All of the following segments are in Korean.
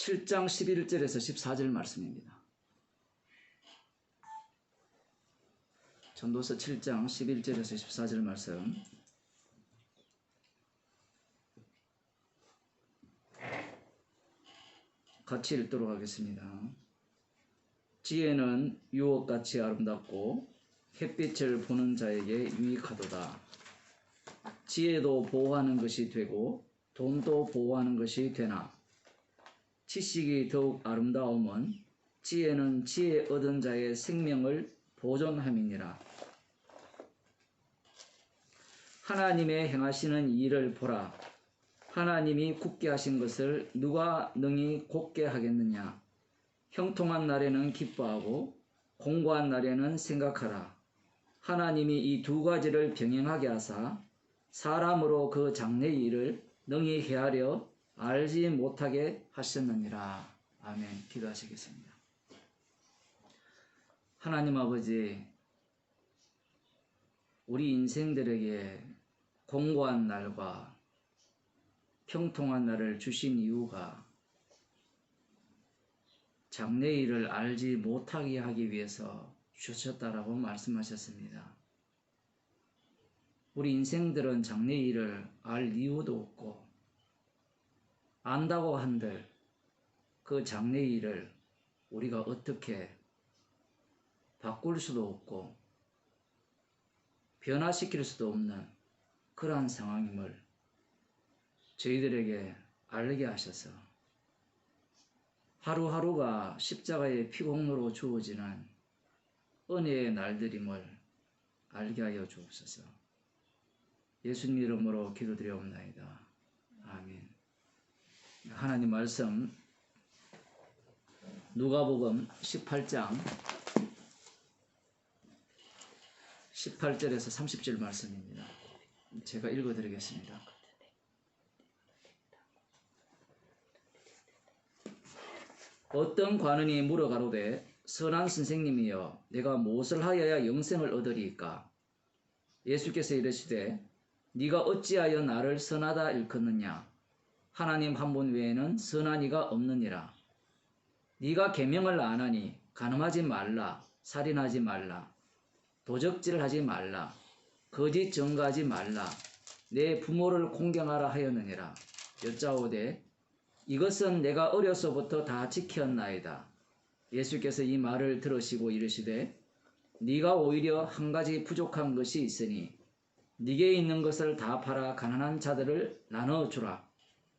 7장 11절에서 14절 말씀입니다. 전도서 7장 11절에서 14절 말씀. 같이 읽도록 하겠습니다. 지혜는 유혹같이 아름답고 햇빛을 보는 자에게 유익하도다. 지혜도 보호하는 것이 되고 돈도 보호하는 것이 되나 지식이 더욱 아름다움은 지혜는 지혜 얻은 자의 생명을 보존함이니라. 하나님의 행하시는 일을 보라. 하나님이 굳게 하신 것을 누가 능히 곧게 하겠느냐. 형통한 날에는 기뻐하고 공고한 날에는 생각하라. 하나님이 이 두 가지를 병행하게 하사 사람으로 그 장래의 일을 능히 헤아려 알지 못하게 하셨느니라. 아멘. 기도하시겠습니다. 하나님 아버지, 우리 인생들에게 공고한 날과 평통한 날을 주신 이유가 장래의 일을 알지 못하게 하기 위해서 주셨다라고 말씀하셨습니다. 우리 인생들은 장래의 일을 알 이유도 없고 안다고 한들 그 장래의 일을 우리가 어떻게 바꿀 수도 없고 변화시킬 수도 없는 그러한 상황임을 저희들에게 알게 하셔서 하루하루가 십자가의 피공로로 주어지는 은혜의 날들임을 알게 하여 주옵소서. 예수님 이름으로 기도드려옵나이다. 아멘. 하나님 말씀 누가복음 18장 18절에서 30절 말씀입니다. 제가 읽어드리겠습니다. 어떤 관원이 물어가로되 선한 선생님이여 내가 무엇을 하여야 영생을 얻으리이까? 예수께서 이르시되 네가 어찌하여 나를 선하다 일컫느냐? 하나님 한 분 외에는 선한 이가 없느니라. 네가 계명을 안 하니 간음하지 말라, 살인하지 말라, 도적질하지 말라, 거짓 증거하지 말라, 내 부모를 공경하라 하였느니라. 여짜오되 이것은 내가 어려서부터 다 지켰나이다. 예수께서 이 말을 들으시고 이르시되 네가 오히려 한 가지 부족한 것이 있으니 네게 있는 것을 다 팔아 가난한 자들을 나눠주라.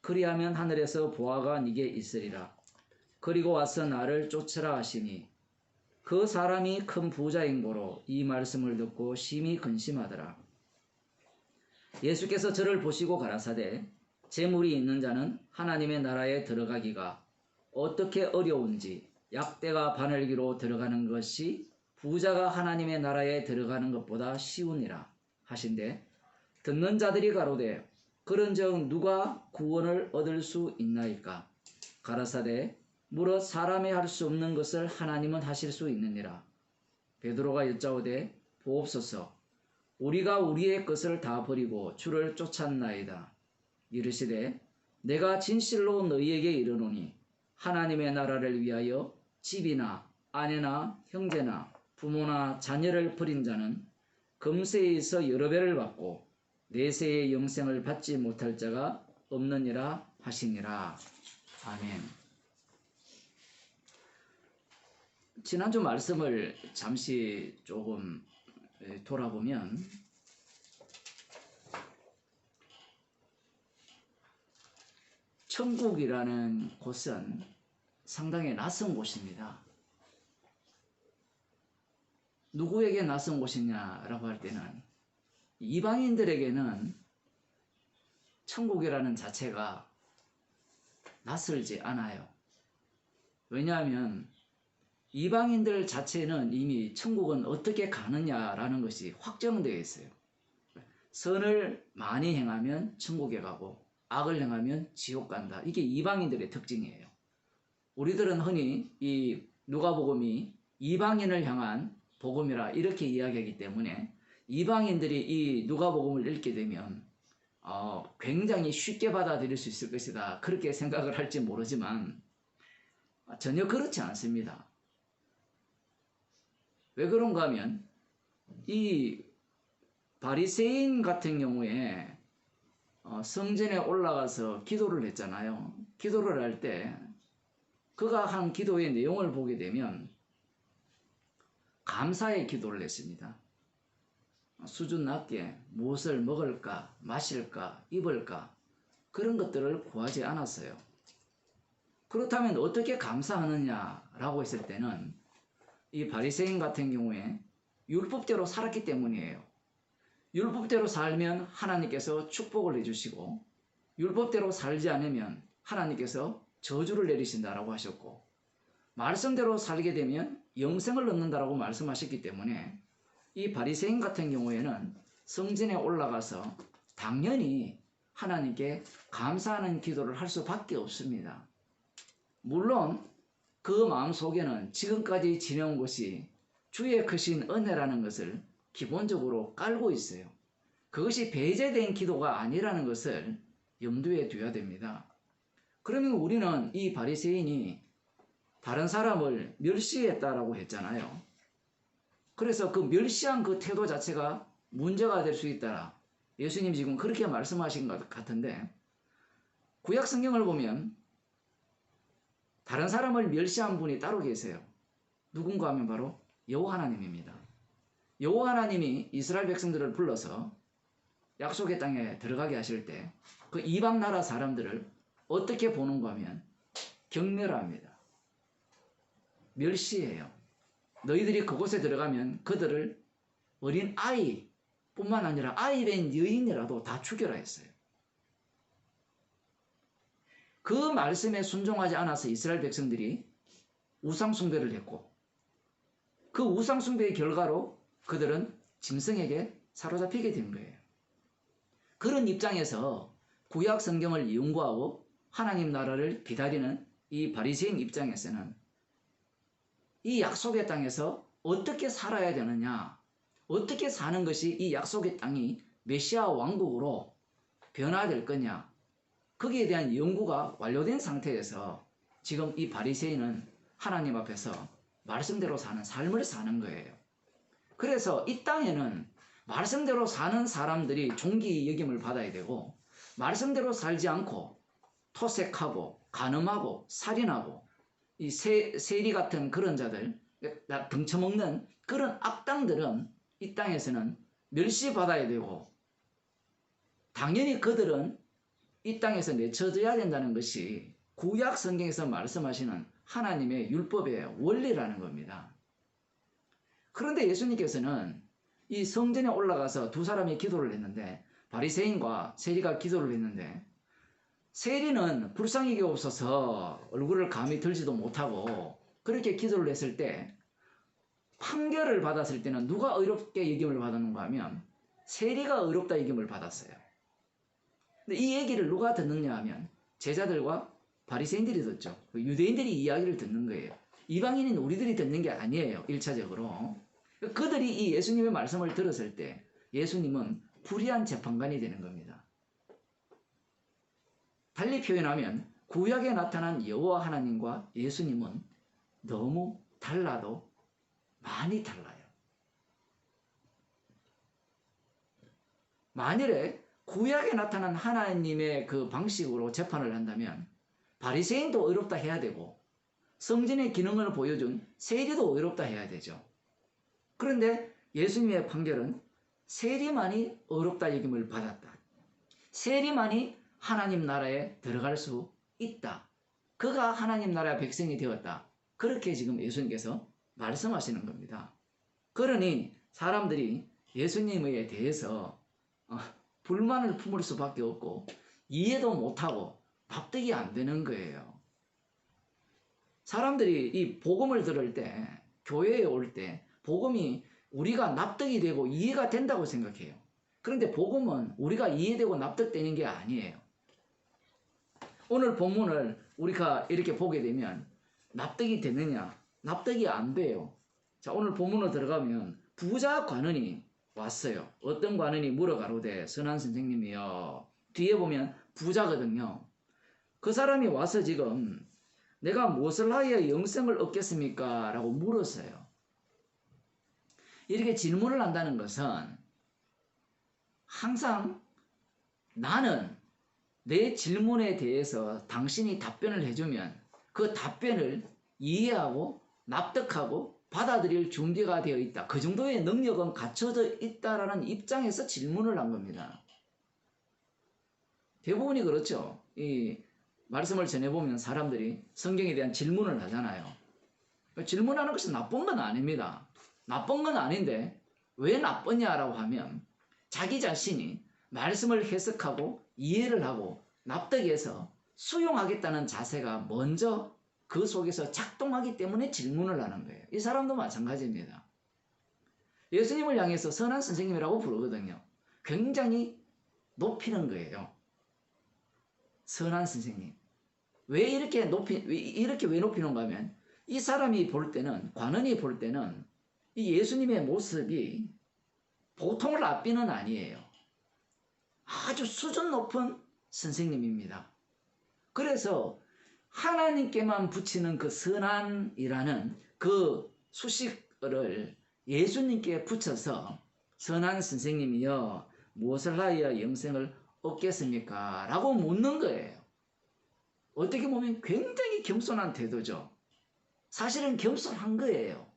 그리하면 하늘에서 보화가 네게 있으리라. 그리고 와서 나를 쫓으라 하시니 그 사람이 큰 부자인 고로 이 말씀을 듣고 심히 근심하더라. 예수께서 저를 보시고 가라사대 재물이 있는 자는 하나님의 나라에 들어가기가 어떻게 어려운지 약대가 바늘기로 들어가는 것이 부자가 하나님의 나라에 들어가는 것보다 쉬우니라 하신대 듣는 자들이 가로되 그런즉 누가 구원을 얻을 수 있나이까? 가라사대 무릇 사람이 할 수 없는 것을 하나님은 하실 수 있느니라. 베드로가 여짜오되 보옵소서 우리가 우리의 것을 다 버리고 주를 쫓았나이다. 이르시되 내가 진실로 너희에게 이르노니 하나님의 나라를 위하여 집이나 아내나 형제나 부모나 자녀를 버린 자는 금세에서 여러 배를 받고 내세의 영생을 받지 못할 자가 없느니라 하시니라. 아멘. 지난주 말씀을 잠시 조금 돌아보면 천국이라는 곳은 상당히 낯선 곳입니다. 누구에게 낯선 곳이냐라고 할 때는 이방인들에게는 천국이라는 자체가 낯설지 않아요. 왜냐하면 이방인들 자체는 이미 천국은 어떻게 가느냐라는 것이 확정되어 있어요. 선을 많이 행하면 천국에 가고 악을 행하면 지옥 간다. 이게 이방인들의 특징이에요. 우리들은 흔히 이 누가복음이 이방인을 향한 복음이라 이렇게 이야기하기 때문에 이방인들이 이 누가복음을 읽게 되면 굉장히 쉽게 받아들일 수 있을 것이다. 그렇게 생각을 할지 모르지만 전혀 그렇지 않습니다. 왜 그런가 하면 이 바리새인 같은 경우에 성전에 올라가서 기도를 했잖아요. 기도를 할 때 그가 한 기도의 내용을 보게 되면 감사의 기도를 했습니다. 수준 낮게 무엇을 먹을까, 마실까, 입을까 그런 것들을 구하지 않았어요. 그렇다면 어떻게 감사하느냐라고 했을 때는 이 바리새인 같은 경우에 율법대로 살았기 때문이에요. 율법대로 살면 하나님께서 축복을 해주시고 율법대로 살지 않으면 하나님께서 저주를 내리신다라고 하셨고 말씀대로 살게 되면 영생을 얻는다라고 말씀하셨기 때문에 이 바리새인 같은 경우에는 성전에 올라가서 당연히 하나님께 감사하는 기도를 할 수밖에 없습니다. 물론 그 마음속에는 지금까지 지내온 것이 주의 크신 은혜라는 것을 기본적으로 깔고 있어요. 그것이 배제된 기도가 아니라는 것을 염두에 두어야 됩니다. 그러면 우리는 이 바리새인이 다른 사람을 멸시했다라고 했잖아요. 그래서 그 멸시한 그 태도 자체가 문제가 될 수 있다. 예수님 지금 그렇게 말씀하신 것 같은데 구약 성경을 보면 다른 사람을 멸시한 분이 따로 계세요. 누군가 하면 바로 여호와 하나님입니다. 여호와 하나님이 이스라엘 백성들을 불러서 약속의 땅에 들어가게 하실 때 그 이방 나라 사람들을 어떻게 보는가 하면 경멸합니다. 멸시해요. 너희들이 그곳에 들어가면 그들을 어린 아이뿐만 아니라 아이 된 여인이라도 다 죽여라 했어요. 그 말씀에 순종하지 않아서 이스라엘 백성들이 우상숭배를 했고 그 우상숭배의 결과로 그들은 짐승에게 사로잡히게 된 거예요. 그런 입장에서 구약 성경을 연구하고 하나님 나라를 기다리는 이 바리새인 입장에서는 이 약속의 땅에서 어떻게 살아야 되느냐, 어떻게 사는 것이 이 약속의 땅이 메시아 왕국으로 변화될 거냐, 거기에 대한 연구가 완료된 상태에서 지금 이 바리새인은 하나님 앞에서 말씀대로 사는 삶을 사는 거예요. 그래서 이 땅에는 말씀대로 사는 사람들이 존귀 여김을 받아야 되고 말씀대로 살지 않고 토색하고 간음하고 살인하고 이 세리 같은 그런 자들 등쳐먹는 그런 악당들은 이 땅에서는 멸시받아야 되고 당연히 그들은 이 땅에서 내쳐져야 된다는 것이 구약 성경에서 말씀하시는 하나님의 율법의 원리라는 겁니다. 그런데 예수님께서는 이 성전에 올라가서 두 사람이 기도를 했는데 바리새인과 세리가 기도를 했는데 세리는 불쌍히 없어서 얼굴을 감히 들지도 못하고 그렇게 기도를 했을 때 판결을 받았을 때는 누가 의롭게 여김을 받았는가 하면 세리가 의롭다 여김을 받았어요. 근데 이 얘기를 누가 듣느냐 하면 제자들과 바리새인들이 듣죠. 유대인들이 이야기를 듣는 거예요. 이방인인 우리들이 듣는 게 아니에요. 1차적으로. 그들이 이 예수님의 말씀을 들었을 때 예수님은 불의한 재판관이 되는 겁니다. 달리 표현하면 구약에 나타난 여호와 하나님과 예수님은 너무 달라도 많이 달라요. 만일에 구약에 나타난 하나님의 그 방식으로 재판을 한다면 바리새인도 의롭다 해야 되고 성전의 기능을 보여준 세리도 의롭다 해야 되죠. 그런데 예수님의 판결은 세리만이 의롭다 여김을 받았다. 세리만이 하나님 나라에 들어갈 수 있다. 그가 하나님 나라의 백성이 되었다. 그렇게 지금 예수님께서 말씀하시는 겁니다. 그러니 사람들이 예수님에 대해서 불만을 품을 수밖에 없고 이해도 못하고 납득이 안 되는 거예요. 사람들이 이 복음을 들을 때, 교회에 올 때 복음이 우리가 납득이 되고 이해가 된다고 생각해요. 그런데 복음은 우리가 이해되고 납득되는 게 아니에요. 오늘 본문을 우리가 이렇게 보게 되면 납득이 되느냐? 납득이 안 돼요. 자, 오늘 본문으로 들어가면 부자 관원이 왔어요. 어떤 관원이 물어가로되 선한 선생님이여. 뒤에 보면 부자거든요. 그 사람이 와서 지금 내가 무엇을 하여 영생을 얻겠습니까? 라고 물었어요. 이렇게 질문을 한다는 것은 항상 나는 내 질문에 대해서 당신이 답변을 해주면 그 답변을 이해하고 납득하고 받아들일 준비가 되어 있다. 그 정도의 능력은 갖춰져 있다라는 입장에서 질문을 한 겁니다. 대부분이 그렇죠. 이 말씀을 전해보면 사람들이 성경에 대한 질문을 하잖아요. 질문하는 것이 나쁜 건 아닙니다. 나쁜 건 아닌데 왜 나쁘냐라고 하면 자기 자신이 말씀을 해석하고 이해를 하고 납득해서 수용하겠다는 자세가 먼저 그 속에서 작동하기 때문에 질문을 하는 거예요. 이 사람도 마찬가지입니다. 예수님을 향해서 선한 선생님이라고 부르거든요. 굉장히 높이는 거예요. 선한 선생님. 왜 높이는가 하면 이 사람이 볼 때는, 관원이 볼 때는 이 예수님의 모습이 보통을 앞비는 아니에요. 아주 수준 높은 선생님입니다. 그래서 하나님께만 붙이는 그 선한이라는 그 수식어를 예수님께 붙여서 선한 선생님이여 무엇을 하여 영생을 얻겠습니까? 라고 묻는 거예요. 어떻게 보면 굉장히 겸손한 태도죠. 사실은 겸손한 거예요.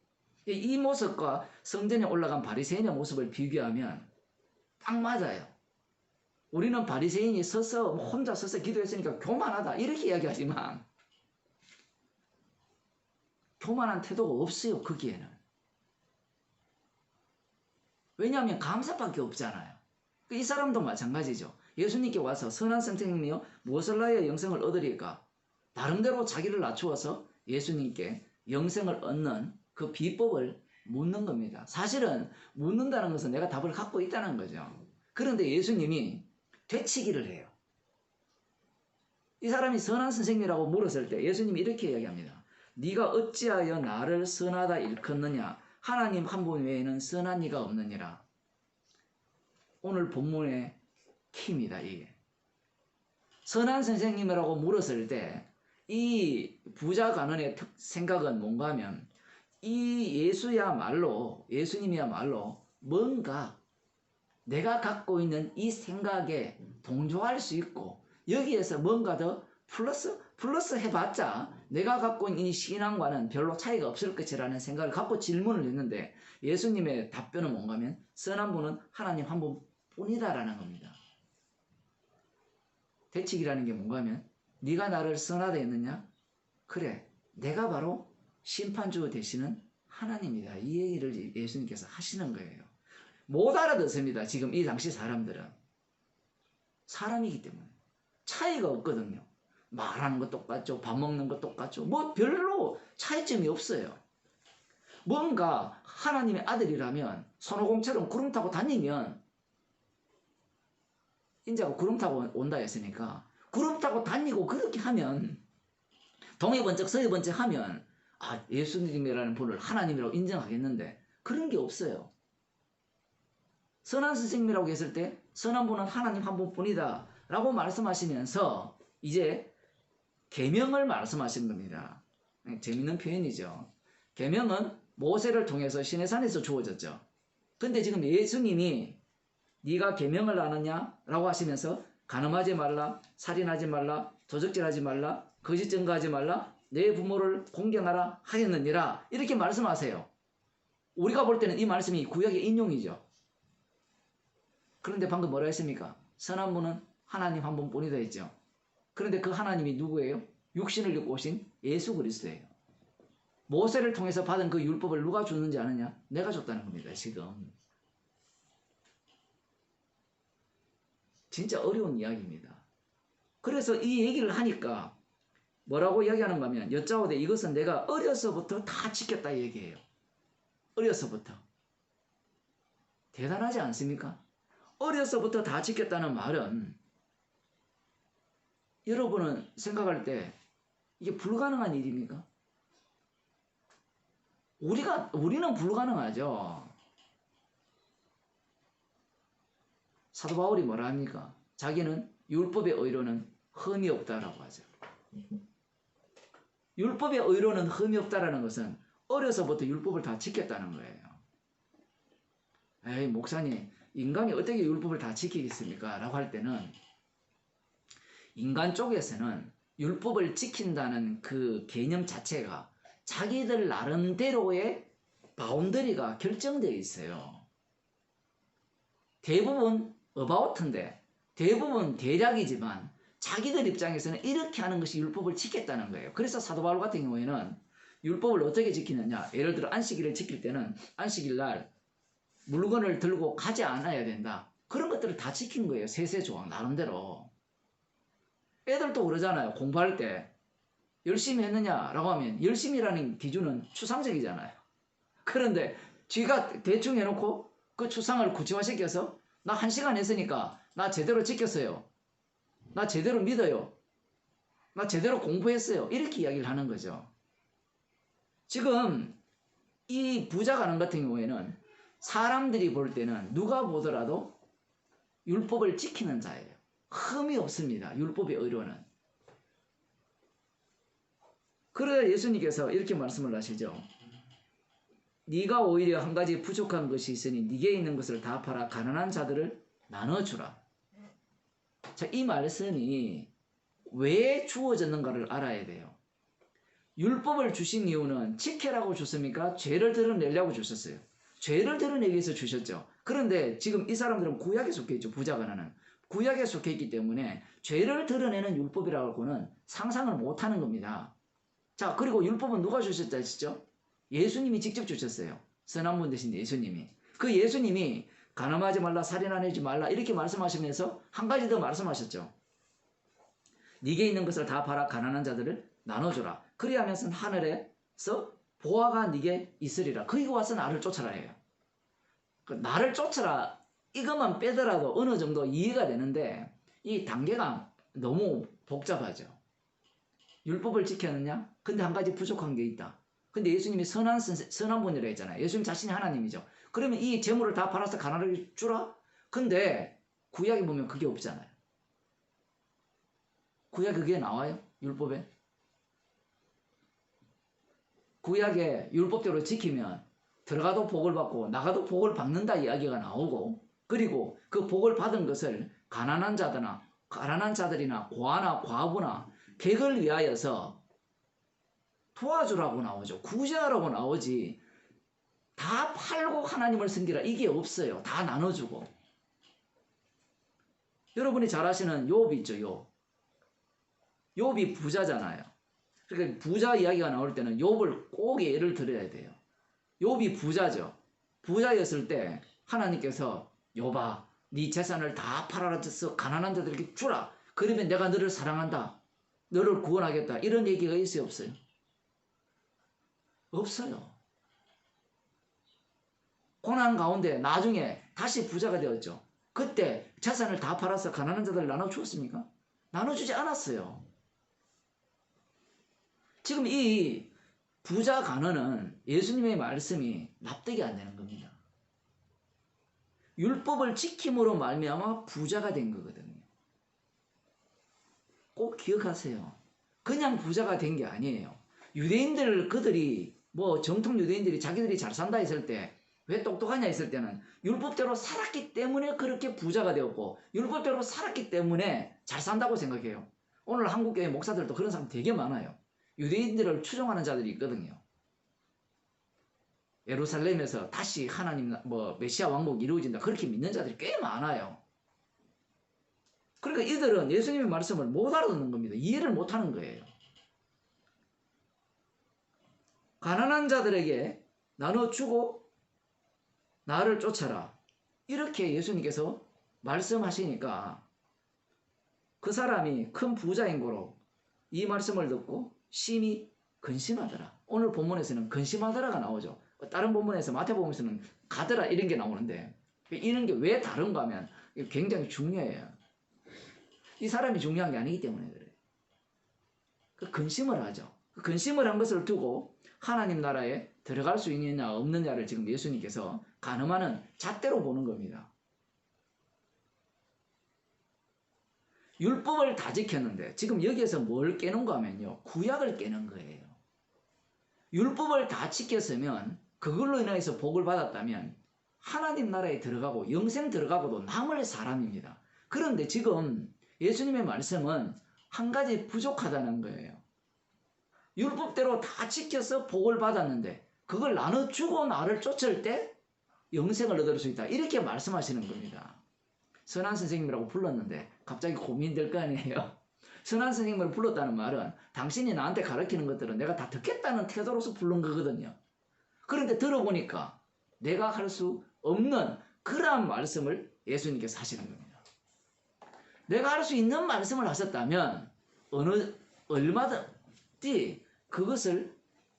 이 모습과 성전에 올라간 바리새인의 모습을 비교하면 딱 맞아요. 우리는 바리새인이 혼자 서서 기도했으니까 교만하다 이렇게 이야기하지만 교만한 태도가 없어요. 거기에는. 왜냐하면 감사밖에 없잖아요. 이 사람도 마찬가지죠. 예수님께 와서 선한 선생님이여 무엇을 하여 영생을 얻으리까? 나름대로 자기를 낮추어서 예수님께 영생을 얻는 그 비법을 묻는 겁니다. 사실은 묻는다는 것은 내가 답을 갖고 있다는 거죠. 그런데 예수님이 되치기를 해요. 이 사람이 선한 선생님이라고 물었을 때 예수님이 이렇게 이야기합니다. 네가 어찌하여 나를 선하다 일컫느냐? 하나님 한 분 외에는 선한 이가 없느니라. 오늘 본문의 키입니다. 이게. 선한 선생님이라고 물었을 때 이 부자 관원의 생각은 뭔가 하면 이 예수님이야말로 뭔가 내가 갖고 있는 이 생각에 동조할 수 있고 여기에서 뭔가 더 플러스 해봤자 내가 갖고 있는 이 신앙과는 별로 차이가 없을 것이라는 생각을 갖고 질문을 했는데 예수님의 답변은 뭔가 하면 선한 분은 하나님 한 분뿐이다라는 겁니다. 대칙이라는 게 뭔가 하면 네가 나를 선하다 했느냐? 그래, 내가 바로 심판주 되시는 하나님이다. 이 얘기를 예수님께서 하시는 거예요. 못 알아듣습니다. 지금 이 당시 사람들은. 사람이기 때문에. 차이가 없거든요. 말하는 거 똑같죠. 밥 먹는 거 똑같죠. 뭐 별로 차이점이 없어요. 뭔가 하나님의 아들이라면 손오공처럼 구름 타고 다니면 인자가 구름 타고 온다 했으니까 구름 타고 다니고 그렇게 하면 동해 번쩍 서해 번쩍 하면 아 예수님이라는 분을 하나님이라고 인정하겠는데 그런 게 없어요. 선한 선생님이라고 했을 때 선한 분은 하나님 한 분뿐이다 라고 말씀하시면서 이제 계명을 말씀하신 겁니다. 재밌는 표현이죠. 계명은 모세를 통해서 시내산에서 주어졌죠. 근데 지금 예수님이 네가 계명을 아느냐? 라고 하시면서 간음하지 말라, 살인하지 말라, 도적질하지 말라, 거짓 증거하지 말라, 내 부모를 공경하라 하였느니라 이렇게 말씀하세요. 우리가 볼 때는 이 말씀이 구약의 인용이죠. 그런데 방금 뭐라 했습니까? 선한 분은 하나님 한 분뿐이다 했죠. 그런데 그 하나님이 누구예요? 육신을 입고 오신 예수 그리스도예요. 모세를 통해서 받은 그 율법을 누가 줬는지 아느냐? 내가 줬다는 겁니다. 지금. 진짜 어려운 이야기입니다. 그래서 이 얘기를 하니까 뭐라고 이야기하는가 하면 여짜오되 이것은 내가 어려서부터 다 지켰다 얘기해요. 어려서부터. 대단하지 않습니까? 어려서부터 다 지켰다는 말은 여러분은 생각할 때 이게 불가능한 일입니까? 우리는 불가능하죠. 사도 바울이 뭐라 합니까? 자기는 율법의 의로는 흠이 없다라고 하죠. 율법의 의로는 흠이 없다라는 것은 어려서부터 율법을 다 지켰다는 거예요. 에이, 목사님, 인간이 어떻게 율법을 다 지키겠습니까? 라고 할 때는 인간 쪽에서는 율법을 지킨다는 그 개념 자체가 자기들 나름대로의 바운더리가 결정되어 있어요. 대부분 어바웃인데 대부분 대략이지만 자기들 입장에서는 이렇게 하는 것이 율법을 지켰다는 거예요. 그래서 사도 바울 같은 경우에는 율법을 어떻게 지키느냐. 예를 들어 안식일을 지킬 때는 안식일 날 물건을 들고 가지 않아야 된다. 그런 것들을 다 지킨 거예요. 세세조항 나름대로. 애들도 그러잖아요. 공부할 때 열심히 했느냐라고 하면 열심히라는 기준은 추상적이잖아요. 그런데 쥐가 대충 해놓고 그 추상을 구체화시켜서 나 1시간 했으니까 나 제대로 지켰어요. 나 제대로 믿어요. 나 제대로 공부했어요. 이렇게 이야기를 하는 거죠. 지금 이 부자가능 같은 경우에는 사람들이 볼 때는 누가 보더라도 율법을 지키는 자예요. 흠이 없습니다. 율법의 의로는. 그래야 예수님께서 이렇게 말씀을 하시죠. 네가 오히려 한 가지 부족한 것이 있으니 네게 있는 것을 다 팔아 가난한 자들을 나눠주라. 자, 이 말씀이 왜 주어졌는가를 알아야 돼요. 율법을 주신 이유는 지켜라고 줬습니까? 죄를 드러내려고 주셨어요. 죄를 드러내기 위해서 주셨죠. 그런데 지금 이 사람들은 구약에 속해 있죠. 부자가나는. 구약에 속해 있기 때문에 죄를 드러내는 율법이라고는 상상을 못하는 겁니다. 자, 그리고 율법은 누가 주셨다 했죠? 예수님이 직접 주셨어요. 선한 분 되신 예수님이. 그 예수님이 가늠하지 말라, 살인하지 말라 이렇게 말씀하시면서 한 가지 더 말씀하셨죠. 네게 있는 것을 다 팔아 가난한 자들을 나눠주라. 그리하면서 하늘에서 보화가 네게 있으리라. 거기 와서 나를 쫓아라 해요. 나를 쫓아라 이것만 빼더라도 어느 정도 이해가 되는데 이 단계가 너무 복잡하죠. 율법을 지켰느냐? 근데 한 가지 부족한 게 있다. 근데 예수님이 선한 분이라 했잖아요. 예수님 자신이 하나님이죠. 그러면 이 재물을 다 팔아서 가난하게 주라? 근데 구약에 보면 그게 없잖아요. 구약에 그게 나와요? 율법에? 구약에 율법대로 지키면 들어가도 복을 받고 나가도 복을 받는다 이야기가 나오고 그리고 그 복을 받은 것을 가난한 자들이나 고아나 과부나 객을 위하여서 도와주라고 나오죠. 구제하라고 나오지 다 팔고 하나님을 섬기라 이게 없어요. 다 나눠주고. 여러분이 잘 아시는 욥이 있죠. 욥이 부자잖아요. 그러니까 부자 이야기가 나올 때는 욥을 꼭 예를 들어야 돼요. 욥이 부자죠. 부자였을 때 하나님께서 욥아 네 재산을 다 팔아서 가난한 자들에게 주라. 그러면 내가 너를 사랑한다. 너를 구원하겠다. 이런 얘기가 있어요? 없어요? 없어요. 고난 가운데 나중에 다시 부자가 되었죠. 그때 재산을 다 팔아서 가난한 자들 나눠주었습니까? 나눠주지 않았어요. 지금 이 부자 간언은 예수님의 말씀이 납득이 안 되는 겁니다. 율법을 지킴으로 말미암아 부자가 된 거거든요. 꼭 기억하세요. 그냥 부자가 된 게 아니에요. 그들이 정통 유대인들이 자기들이 잘 산다 했을 때 왜 똑똑하냐 했을 때는 율법대로 살았기 때문에 그렇게 부자가 되었고 율법대로 살았기 때문에 잘 산다고 생각해요. 오늘 한국교회 목사들도 그런 사람 되게 많아요. 유대인들을 추종하는 자들이 있거든요. 예루살렘에서 다시 하나님 메시아 왕국이 이루어진다 그렇게 믿는 자들이 꽤 많아요. 그러니까 이들은 예수님의 말씀을 못 알아듣는 겁니다. 이해를 못하는 거예요. 가난한 자들에게 나눠주고 나를 쫓아라 이렇게 예수님께서 말씀하시니까 그 사람이 큰 부자인 거로 이 말씀을 듣고 심히 근심하더라. 오늘 본문에서는 근심하더라가 나오죠. 다른 본문에서 마태복음에서는 가더라 이런 게 나오는데 이런 게 왜 다른가 하면 굉장히 중요해요. 이 사람이 중요한 게 아니기 때문에 그래요. 그 근심을 하죠. 그 근심을 한 것을 두고 하나님 나라에 들어갈 수 있느냐 없느냐를 지금 예수님께서 가늠하는 잣대로 보는 겁니다. 율법을 다 지켰는데 지금 여기에서 뭘 깨는가 하면요. 구약을 깨는 거예요. 율법을 다 지켰으면 그걸로 인해서 복을 받았다면 하나님 나라에 들어가고 영생 들어가고도 남을 사람입니다. 그런데 지금 예수님의 말씀은 한 가지 부족하다는 거예요. 율법대로 다 지켜서 복을 받았는데 그걸 나눠주고 나를 쫓을 때 영생을 얻을 수 있다. 이렇게 말씀하시는 겁니다. 선한 선생님이라고 불렀는데 갑자기 고민될 거 아니에요. 선한 선생님을 불렀다는 말은 당신이 나한테 가르치는 것들은 내가 다 듣겠다는 태도로서 부른 거거든요. 그런데 들어보니까 내가 할 수 없는 그러한 말씀을 예수님께서 하시는 겁니다. 내가 할 수 있는 말씀을 하셨다면 얼마든지 그것을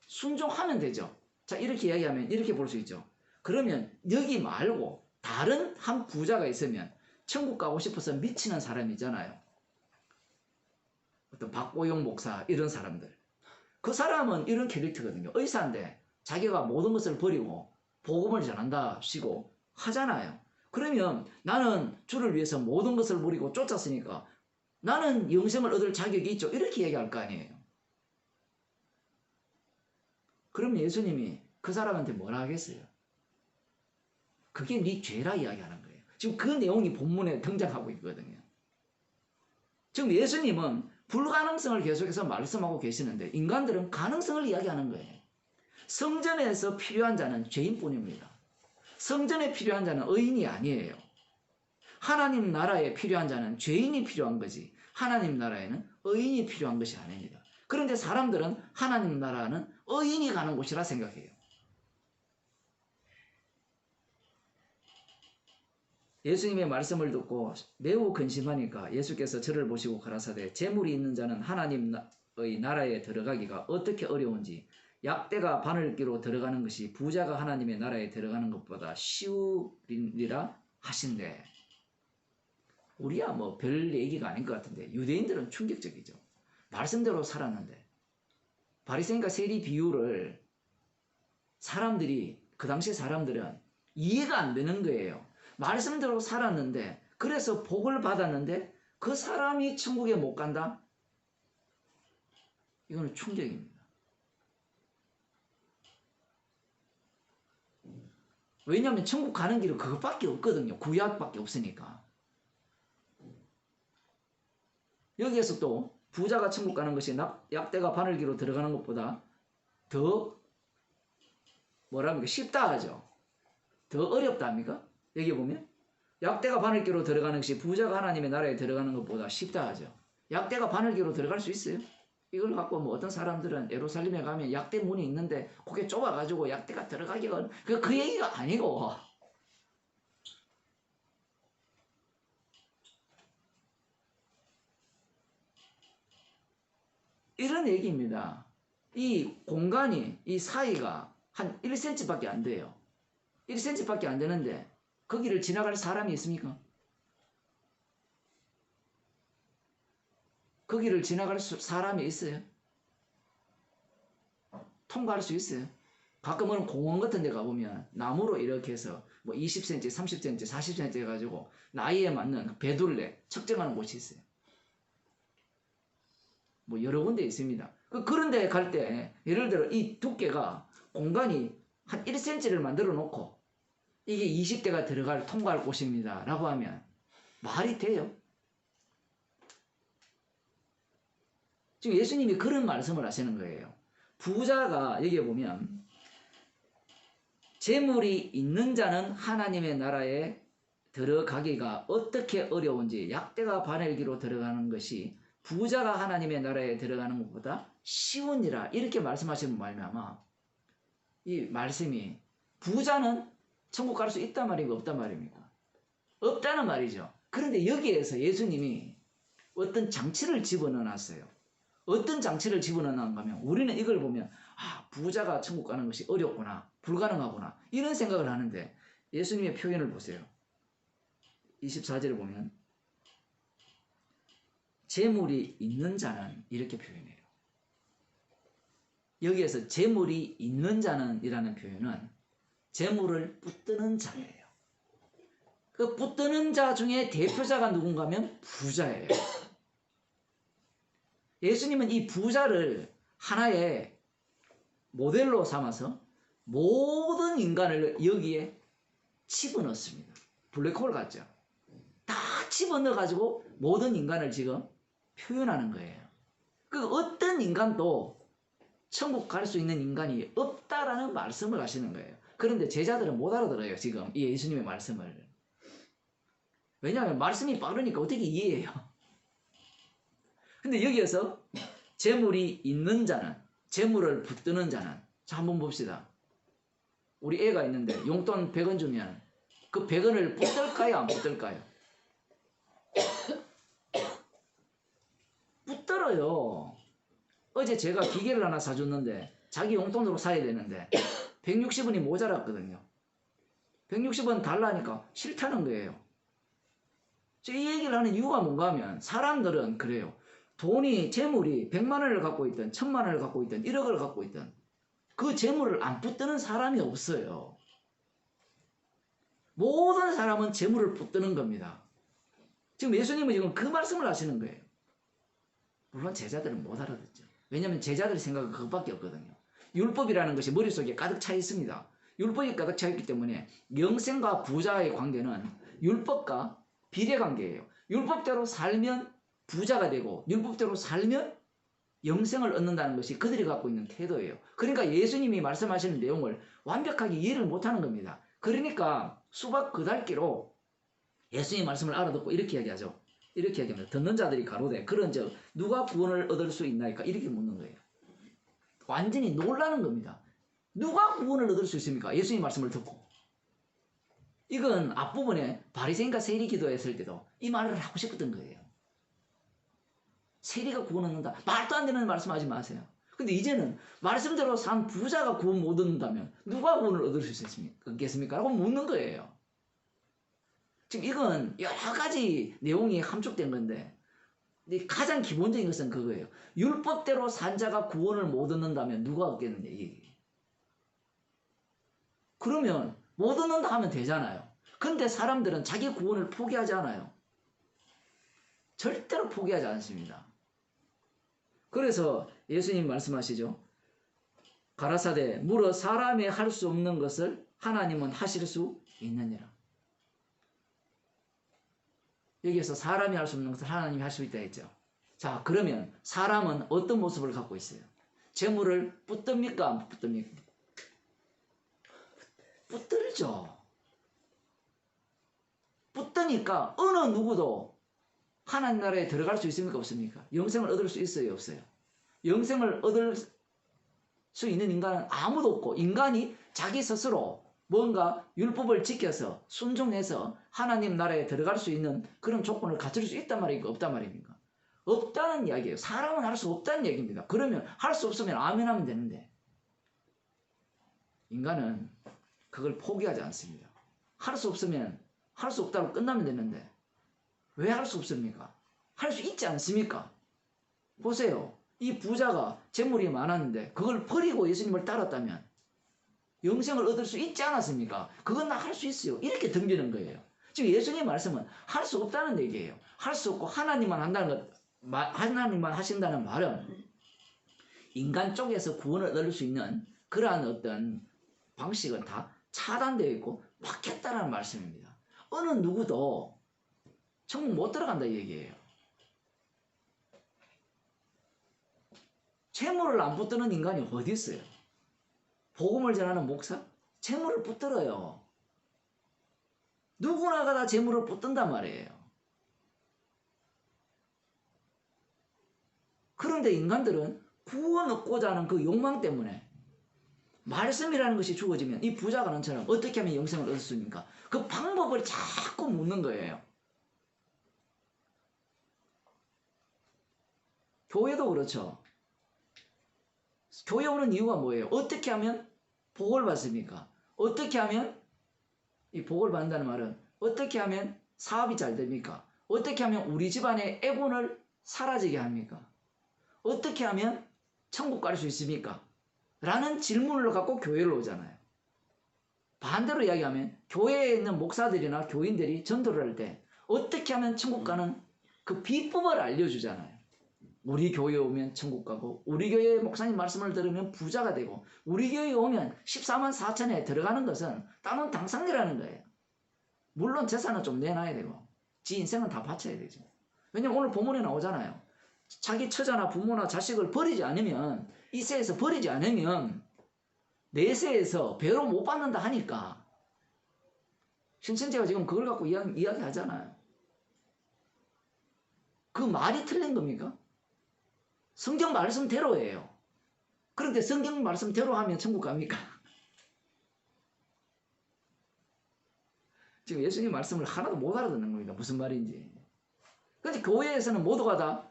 순종하면 되죠. 자, 이렇게 이야기하면 이렇게 볼 수 있죠. 그러면 여기 말고 다른 한 부자가 있으면 천국 가고 싶어서 미치는 사람이잖아요. 어떤 박보영 목사 이런 사람들. 그 사람은 이런 캐릭터거든요. 의사인데 자기가 모든 것을 버리고 복음을 전한다 시고 하잖아요. 그러면 나는 주를 위해서 모든 것을 버리고 쫓았으니까 나는 영생을 얻을 자격이 있죠. 이렇게 얘기할 거 아니에요. 그럼 예수님이 그 사람한테 뭐라 하겠어요? 그게 네 죄라 이야기하는 거예요. 지금 그 내용이 본문에 등장하고 있거든요. 지금 예수님은 불가능성을 계속해서 말씀하고 계시는데 인간들은 가능성을 이야기하는 거예요. 성전에서 필요한 자는 죄인뿐입니다. 성전에 필요한 자는 의인이 아니에요. 하나님 나라에 필요한 자는 죄인이 필요한 거지 하나님 나라에는 의인이 필요한 것이 아닙니다. 그런데 사람들은 하나님 나라는 의인이 가는 곳이라 생각해요. 예수님의 말씀을 듣고 매우 근심하니까 예수께서 저를 보시고 가라사대 재물이 있는 자는 하나님의 나라에 들어가기가 어떻게 어려운지 약대가 바늘기로 들어가는 것이 부자가 하나님의 나라에 들어가는 것보다 쉬우리라 하신대. 우리야 뭐 별 얘기가 아닌 것 같은데 유대인들은 충격적이죠. 말씀대로 살았는데 바리새인과 세리 비유를 사람들이 그 당시 사람들은 이해가 안 되는 거예요. 말씀대로 살았는데 그래서 복을 받았는데 그 사람이 천국에 못 간다? 이거는 충격입니다. 왜냐하면 천국 가는 길은 그것밖에 없거든요. 구약밖에 없으니까. 여기에서 또 부자가 천국 가는 것이 약대가 바늘기로 들어가는 것보다 더 뭐랍니까? 쉽다 하죠. 더 어렵다 합니까? 여기 보면 약대가 바늘기로 들어가는 것이 부자가 하나님의 나라에 들어가는 것보다 쉽다 하죠. 약대가 바늘기로 들어갈 수 있어요? 이걸 갖고 뭐 어떤 사람들은 예루살렘에 가면 약대 문이 있는데 그게 좁아가지고 약대가 들어가기가 그 얘기가 아니고 이런 얘기입니다. 이 공간이 이 사이가 한 1cm밖에 안 돼요. 1cm밖에 안 되는데 거기를 지나갈 사람이 있습니까? 거기를 지나갈 사람이 있어요? 통과할 수 있어요? 가끔은 공원 같은 데 가보면 나무로 이렇게 해서 뭐 20cm, 30cm, 40cm 해가지고 나이에 맞는 배둘레 측정하는 곳이 있어요. 뭐 여러 군데 있습니다. 그런 데 갈 때 예를 들어 이 두께가 공간이 한 1cm를 만들어 놓고 이게 20대가 통과할 곳입니다 라고 하면 말이 돼요? 지금 예수님이 그런 말씀을 하시는 거예요. 부자가 여기에 보면 재물이 있는 자는 하나님의 나라에 들어가기가 어떻게 어려운지 약대가 바늘기로 들어가는 것이 부자가 하나님의 나라에 들어가는 것보다 쉬우니라 이렇게 말씀하시는 말미암아 이 말씀이 부자는 천국 갈 수 있단 말입니까? 없단 말입니까? 없다는 말이죠. 그런데 여기에서 예수님이 어떤 장치를 집어넣어놨어요. 어떤 장치를 집어넣었는가 하면 우리는 이걸 보면 부자가 천국 가는 것이 어렵구나 불가능하구나 이런 생각을 하는데 예수님의 표현을 보세요. 24절을 보면 재물이 있는 자는 이렇게 표현해요. 여기에서 재물이 있는 자는 이라는 표현은 재물을 붙드는 자예요. 그 붙드는 자 중에 대표자가 누군가 하면 부자예요. 예수님은 이 부자를 하나의 모델로 삼아서 모든 인간을 여기에 집어넣습니다. 블랙홀 같죠? 다 집어넣어가지고 모든 인간을 지금 표현하는 거예요. 그 어떤 인간도 천국 갈 수 있는 인간이 없다라는 말씀을 하시는 거예요. 그런데 제자들은 못 알아들어요. 지금 이 예수님의 말씀을. 왜냐하면 말씀이 빠르니까 어떻게 이해해요? 근데 여기에서 재물이 있는 자는, 재물을 붙드는 자는, 자 한번 봅시다. 우리 애가 있는데 용돈 100원 주면 그 100원을 붙들까요? 안 붙들까요? 붙들어요. 어제 제가 기계를 하나 사줬는데 자기 용돈으로 사야 되는데 160원이 모자랐거든요. 160원 달라니까 싫다는 거예요. 이 얘기를 하는 이유가 뭔가 하면 사람들은 그래요. 돈이, 재물이 100만 원을 갖고 있든 1000만 원을 갖고 있든 1억을 갖고 있든 그 재물을 안 붙드는 사람이 없어요. 모든 사람은 재물을 붙드는 겁니다. 지금 예수님은 지금 그 말씀을 하시는 거예요. 물론 제자들은 못 알아듣죠. 왜냐하면 제자들의 생각은 그것밖에 없거든요. 율법이라는 것이 머릿속에 가득 차 있습니다. 율법이 가득 차 있기 때문에 영생과 부자의 관계는 율법과 비례관계예요. 율법대로 살면 부자가 되고 율법대로 살면 영생을 얻는다는 것이 그들이 갖고 있는 태도예요. 그러니까 예수님이 말씀하시는 내용을 완벽하게 이해를 못하는 겁니다. 그러니까 수박 그달기로 예수님 말씀을 알아듣고 이렇게 얘기하죠. 이렇게 얘기합니다. 듣는 자들이 가로되 그런즉 누가 구원을 얻을 수 있나이까? 이렇게 묻는 거예요. 완전히 놀라는 겁니다. 누가 구원을 얻을 수 있습니까? 예수님 말씀을 듣고. 이건 앞부분에 바리새인과 세리 기도했을 때도 이 말을 하고 싶었던 거예요. 세리가 구원 얻는다. 말도 안 되는 말씀하지 마세요. 근데 이제는 말씀대로 산 부자가 구원 못 얻는다면 누가 구원을 얻을 수 있겠습니까? 라고 묻는 거예요. 지금 이건 여러 가지 내용이 함축된 건데 가장 기본적인 것은 그거예요. 율법대로 산 자가 구원을 못 얻는다면 누가 얻겠느냐 이 얘기예요. 그러면 못 얻는다 하면 되잖아요. 근데 사람들은 자기 구원을 포기하지 않아요. 절대로 포기하지 않습니다. 그래서 예수님 말씀하시죠. 가라사대 물어 사람이 할 수 없는 것을 하나님은 하실 수 있느니라. 여기에서 사람이 할 수 없는 것을 하나님이 할 수 있다 했죠. 자, 그러면 사람은 어떤 모습을 갖고 있어요? 재물을 붙듭니까? 안 붙듭니까? 붙들죠. 붙드니까 어느 누구도 하나님 나라에 들어갈 수 있습니까? 없습니까? 영생을 얻을 수 있어요? 없어요? 영생을 얻을 수 있는 인간은 아무도 없고 인간이 자기 스스로 뭔가 율법을 지켜서 순종해서 하나님 나라에 들어갈 수 있는 그런 조건을 갖출 수 있단 말입니까? 없단 말입니까? 없다는 이야기예요. 사람은 할 수 없다는 얘기입니다. 그러면 할 수 없으면 아멘 하면 되는데 인간은 그걸 포기하지 않습니다. 할 수 없으면 할 수 없다고 끝나면 되는데 왜 할 수 없습니까? 할 수 있지 않습니까? 보세요. 이 부자가 재물이 많았는데 그걸 버리고 예수님을 따랐다면 영생을 얻을 수 있지 않았습니까? 그건 나 할 수 있어요. 이렇게 덤비는 거예요. 지금 예수님 말씀은 할 수 없다는 얘기예요. 할 수 없고 하나님만 한다는 것, 하나님만 하신다는 말은 인간 쪽에서 구원을 얻을 수 있는 그러한 어떤 방식은 다 차단되어 있고 막혔다는 말씀입니다. 어느 누구도 천국 못 들어간다 이 얘기예요. 재물을 안 붙드는 인간이 어디 있어요? 복음을 전하는 목사? 재물을 붙들어요. 누구나가 다 재물을 붙든단 말이에요. 그런데 인간들은 구원 얻고자 하는 그 욕망 때문에 말씀이라는 것이 주어지면 이 부자가 는처럼 어떻게 하면 영생을 얻을 수 있습니까? 그 방법을 자꾸 묻는 거예요. 교회도 그렇죠. 교회 오는 이유가 뭐예요? 어떻게 하면 복을 받습니까? 어떻게 하면 이 복을 받는다는 말은 어떻게 하면 사업이 잘 됩니까? 어떻게 하면 우리 집안의 애군을 사라지게 합니까? 어떻게 하면 천국 갈 수 있습니까? 라는 질문을 갖고 교회를 오잖아요. 반대로 이야기하면 교회에 있는 목사들이나 교인들이 전도를 할 때 어떻게 하면 천국 가는 그 비법을 알려주잖아요. 우리 교회에 오면 천국 가고, 우리 교회 목사님 말씀을 들으면 부자가 되고, 우리 교회에 오면 14만 4천에 들어가는 것은 따놓은 당상이라는 거예요. 물론 재산은 좀 내놔야 되고, 지 인생은 다 바쳐야 되죠. 왜냐면 오늘 본문에 나오잖아요. 자기 처자나 부모나 자식을 버리지 않으면, 이 세에서 버리지 않으면 내세에서 배로 못 받는다 하니까 신천지가 지금 그걸 갖고 이야기하잖아요. 그 말이 틀린 겁니까? 성경 말씀대로예요. 그런데 성경 말씀대로 하면 천국 갑니까? 지금 예수님 말씀을 하나도 못 알아듣는 겁니다. 무슨 말인지. 그런데 교회에서는 모두가 다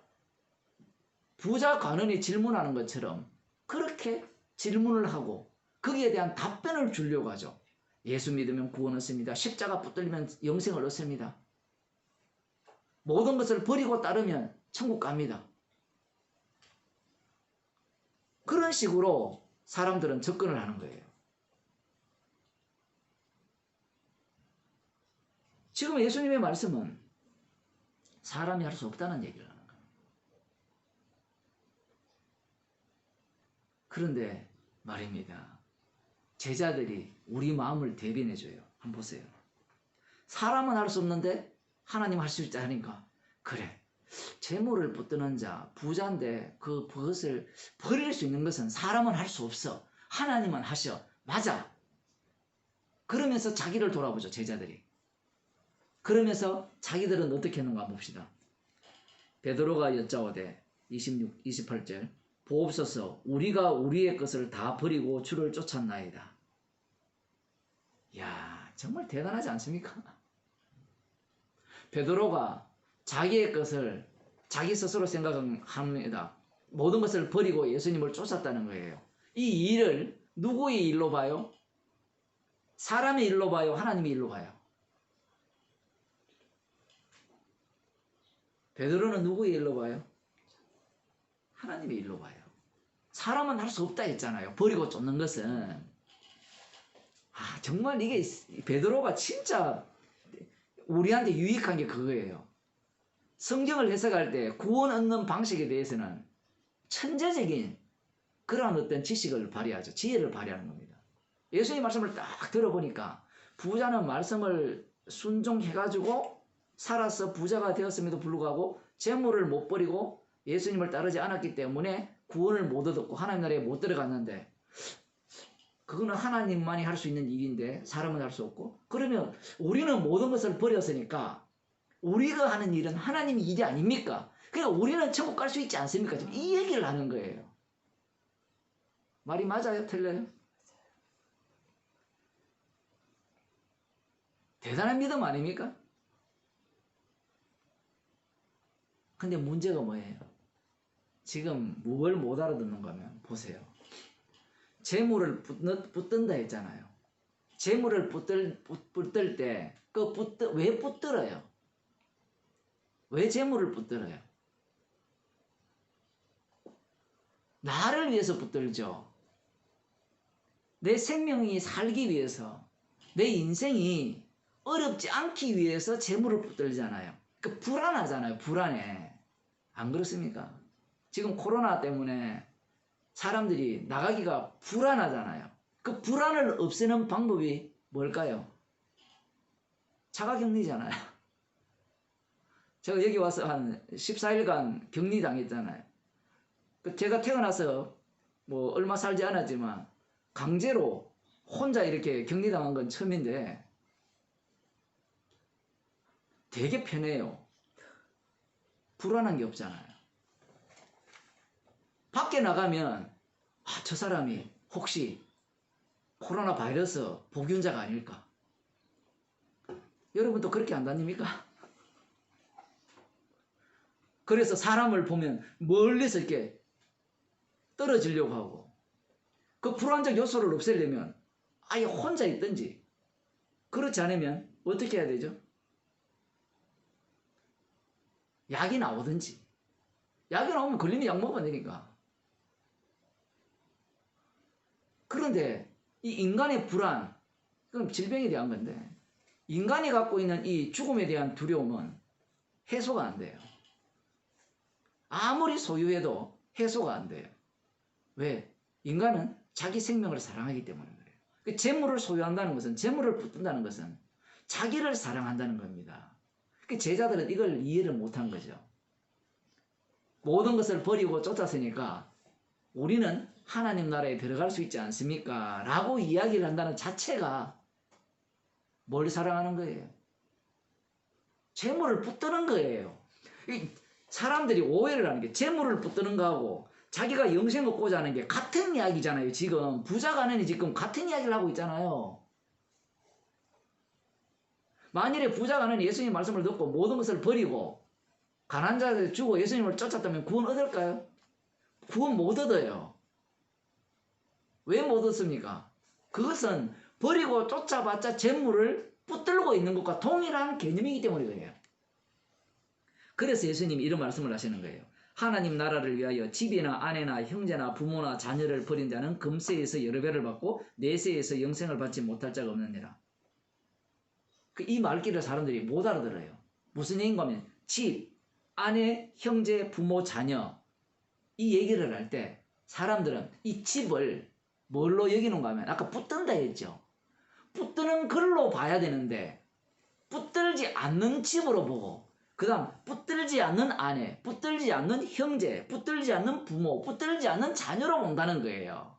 부자 관원이 질문하는 것처럼 그렇게 질문을 하고 거기에 대한 답변을 주려고 하죠. 예수 믿으면 구원 얻습니다. 십자가 붙들리면 영생을 얻습니다. 모든 것을 버리고 따르면 천국 갑니다. 그런 식으로 사람들은 접근을 하는 거예요. 지금 예수님의 말씀은 사람이 할 수 없다는 얘기를 하는 거예요. 그런데 말입니다. 제자들이 우리 마음을 대변해줘요. 한번 보세요. 사람은 할 수 없는데 하나님 할 수 있다 하니까 그래. 재물을 붙드는 자, 부자인데 그것을 버릴 수 있는 것은 사람은 할 수 없어. 하나님은 하셔. 맞아. 그러면서 자기를 돌아보죠. 제자들이. 그러면서 자기들은 어떻게 했는가 봅시다. 베드로가 여짜오되 28절 보옵소서 우리가 우리의 것을 다 버리고 주를 쫓았나이다. 이야 정말 대단하지 않습니까? 베드로가 자기의 것을 자기 스스로 생각합니다. 모든 것을 버리고 예수님을 쫓았다는 거예요. 이 일을 누구의 일로 봐요? 사람의 일로 봐요? 하나님의 일로 봐요? 베드로는 누구의 일로 봐요? 하나님의 일로 봐요. 사람은 할 수 없다 했잖아요. 버리고 쫓는 것은. 정말 이게 베드로가 진짜 우리한테 유익한 게 그거예요. 성경을 해석할 때 구원 얻는 방식에 대해서는 천재적인 그러한 어떤 지식을 발휘하죠. 지혜를 발휘하는 겁니다. 예수님 말씀을 딱 들어보니까 부자는 말씀을 순종해가지고 살아서 부자가 되었음에도 불구하고 재물을 못 버리고 예수님을 따르지 않았기 때문에 구원을 못 얻었고 하나님 나라에 못 들어갔는데 그거는 하나님만이 할 수 있는 일인데 사람은 할 수 없고 그러면 우리는 모든 것을 버렸으니까 우리가 하는 일은 하나님의 일이 아닙니까? 그러니까 우리는 천국 갈 수 있지 않습니까? 지금 이 얘기를 하는 거예요. 말이 맞아요? 틀려요? 대단한 믿음 아닙니까? 근데 문제가 뭐예요? 지금 뭘 못 알아듣는가 하면 보세요. 재물을 붙든다 했잖아요. 재물을 붙들 때 왜 붙들어요? 왜 재물을 붙들어요? 나를 위해서 붙들죠. 내 생명이 살기 위해서, 내 인생이 어렵지 않기 위해서 재물을 붙들잖아요. 불안하잖아요. 불안해. 안 그렇습니까? 지금 코로나 때문에 사람들이 나가기가 불안하잖아요. 그 불안을 없애는 방법이 뭘까요? 자가격리잖아요. 제가 여기 와서 한 14일간 격리당했잖아요. 제가 태어나서 뭐 얼마 살지 않았지만 강제로 혼자 이렇게 격리당한 건 처음인데 되게 편해요. 불안한 게 없잖아요. 밖에 나가면 저 사람이 혹시 코로나 바이러스 복균자가 아닐까? 여러분도 그렇게 안 다닙니까? 그래서 사람을 보면 멀리서 이렇게 떨어지려고 하고 그 불안적 요소를 없애려면 아예 혼자 있든지 그렇지 않으면 어떻게 해야 되죠? 약이 나오든지 약이 나오면 걸리면 약 먹으면 되니까. 그런데 이 인간의 불안, 그건 질병에 대한 건데 인간이 갖고 있는 이 죽음에 대한 두려움은 해소가 안 돼요. 아무리 소유해도 해소가 안 돼요. 왜? 인간은 자기 생명을 사랑하기 때문에 그래요. 그 재물을 소유한다는 것은, 재물을 붙든다는 것은 자기를 사랑한다는 겁니다. 그 제자들은 이걸 이해를 못한 거죠. 모든 것을 버리고 쫓았으니까 우리는 하나님 나라에 들어갈 수 있지 않습니까? 라고 이야기를 한다는 자체가 뭘 사랑하는 거예요? 재물을 붙드는 거예요. 사람들이 오해를 하는 게 재물을 붙드는 거하고 자기가 영생을 얻고자 하는 게 같은 이야기잖아요. 지금 부자가 아니니 지금 같은 이야기를 하고 있잖아요. 만일에 부자가 아니니 예수님 말씀을 듣고 모든 것을 버리고 가난한 자들 주고 예수님을 쫓았다면 구원 얻을까요? 구원 못 얻어요. 왜 못 얻습니까? 그것은 버리고 쫓아봤자 재물을 붙들고 있는 것과 동일한 개념이기 때문에 그래요. 그래서 예수님이 이런 말씀을 하시는 거예요. 하나님 나라를 위하여 집이나 아내나 형제나 부모나 자녀를 버린 자는 금세에서 여러 배를 받고 내세에서 영생을 받지 못할 자가 없느니라. 이 말귀를 사람들이 못 알아들어요. 무슨 얘기인가 하면 집, 아내, 형제, 부모, 자녀 이 얘기를 할 때 사람들은 이 집을 뭘로 여기는가 하면 아까 붙든다 했죠. 붙드는 글로 봐야 되는데 붙들지 않는 집으로 보고 그 다음 붙들지 않는 아내, 붙들지 않는 형제, 붙들지 않는 부모, 붙들지 않는 자녀로 본다는 거예요.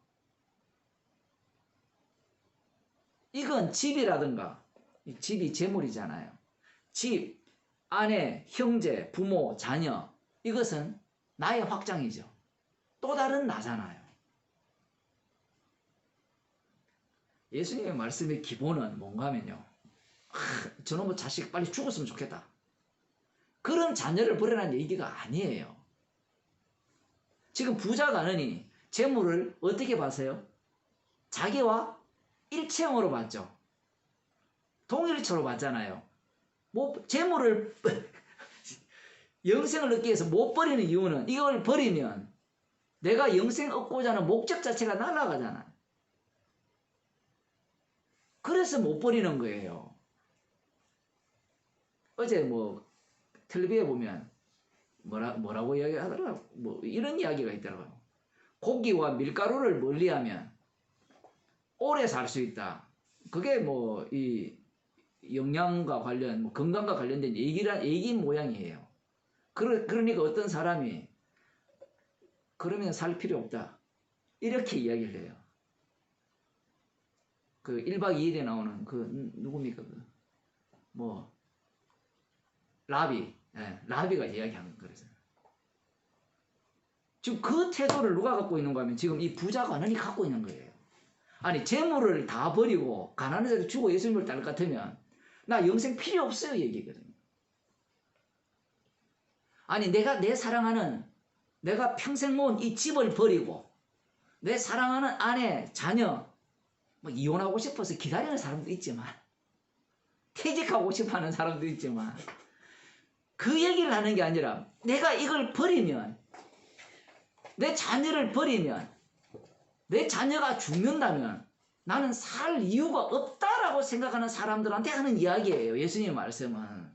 이건 집이라든가 집이 재물이잖아요. 집, 아내, 형제, 부모, 자녀 이것은 나의 확장이죠. 또 다른 나잖아요. 예수님의 말씀의 기본은 뭔가 하면요. 저놈의 자식 빨리 죽었으면 좋겠다. 그런 자녀를 버리라는 얘기가 아니에요. 지금 부자가 아니니 재물을 어떻게 봤어요? 자기와 일체형으로 봤죠. 동일처로 봤잖아요. 재물을 영생을 얻기 위해서 못 버리는 이유는 이걸 버리면 내가 영생 얻고자 하는 목적 자체가 날아가잖아. 그래서 못 버리는 거예요. 어제 텔레비에 보면 뭐라고 이야기하더라고. 이런 이야기가 있더라고요. 고기와 밀가루를 멀리하면 오래 살 수 있다. 그게 이 영양과 관련, 건강과 관련된 얘기인 모양이에요. 그러니까 어떤 사람이 그러면 살 필요 없다. 이렇게 이야기를 해요. 그 1박 2일에 나오는 누굽니까? 라비. 예, 라비가 이야기하는 거예요. 지금 그 태도를 누가 갖고 있는가 하면 지금 이 부자가 하나님 갖고 있는 거예요. 아니, 재물을 다 버리고 가난한 자들 주고 예수님을 따를 것 같으면 나 영생 필요 없어요. 얘기거든요. 아니, 내 사랑하는, 내가 평생 모은 이 집을 버리고 내 사랑하는 아내, 자녀, 이혼하고 싶어서 기다리는 사람도 있지만 퇴직하고 싶어 하는 사람도 있지만 그 얘기를 하는 게 아니라 내가 이걸 버리면 내 자녀를 버리면 내 자녀가 죽는다면 나는 살 이유가 없다라고 생각하는 사람들한테 하는 이야기예요. 예수님의 말씀은.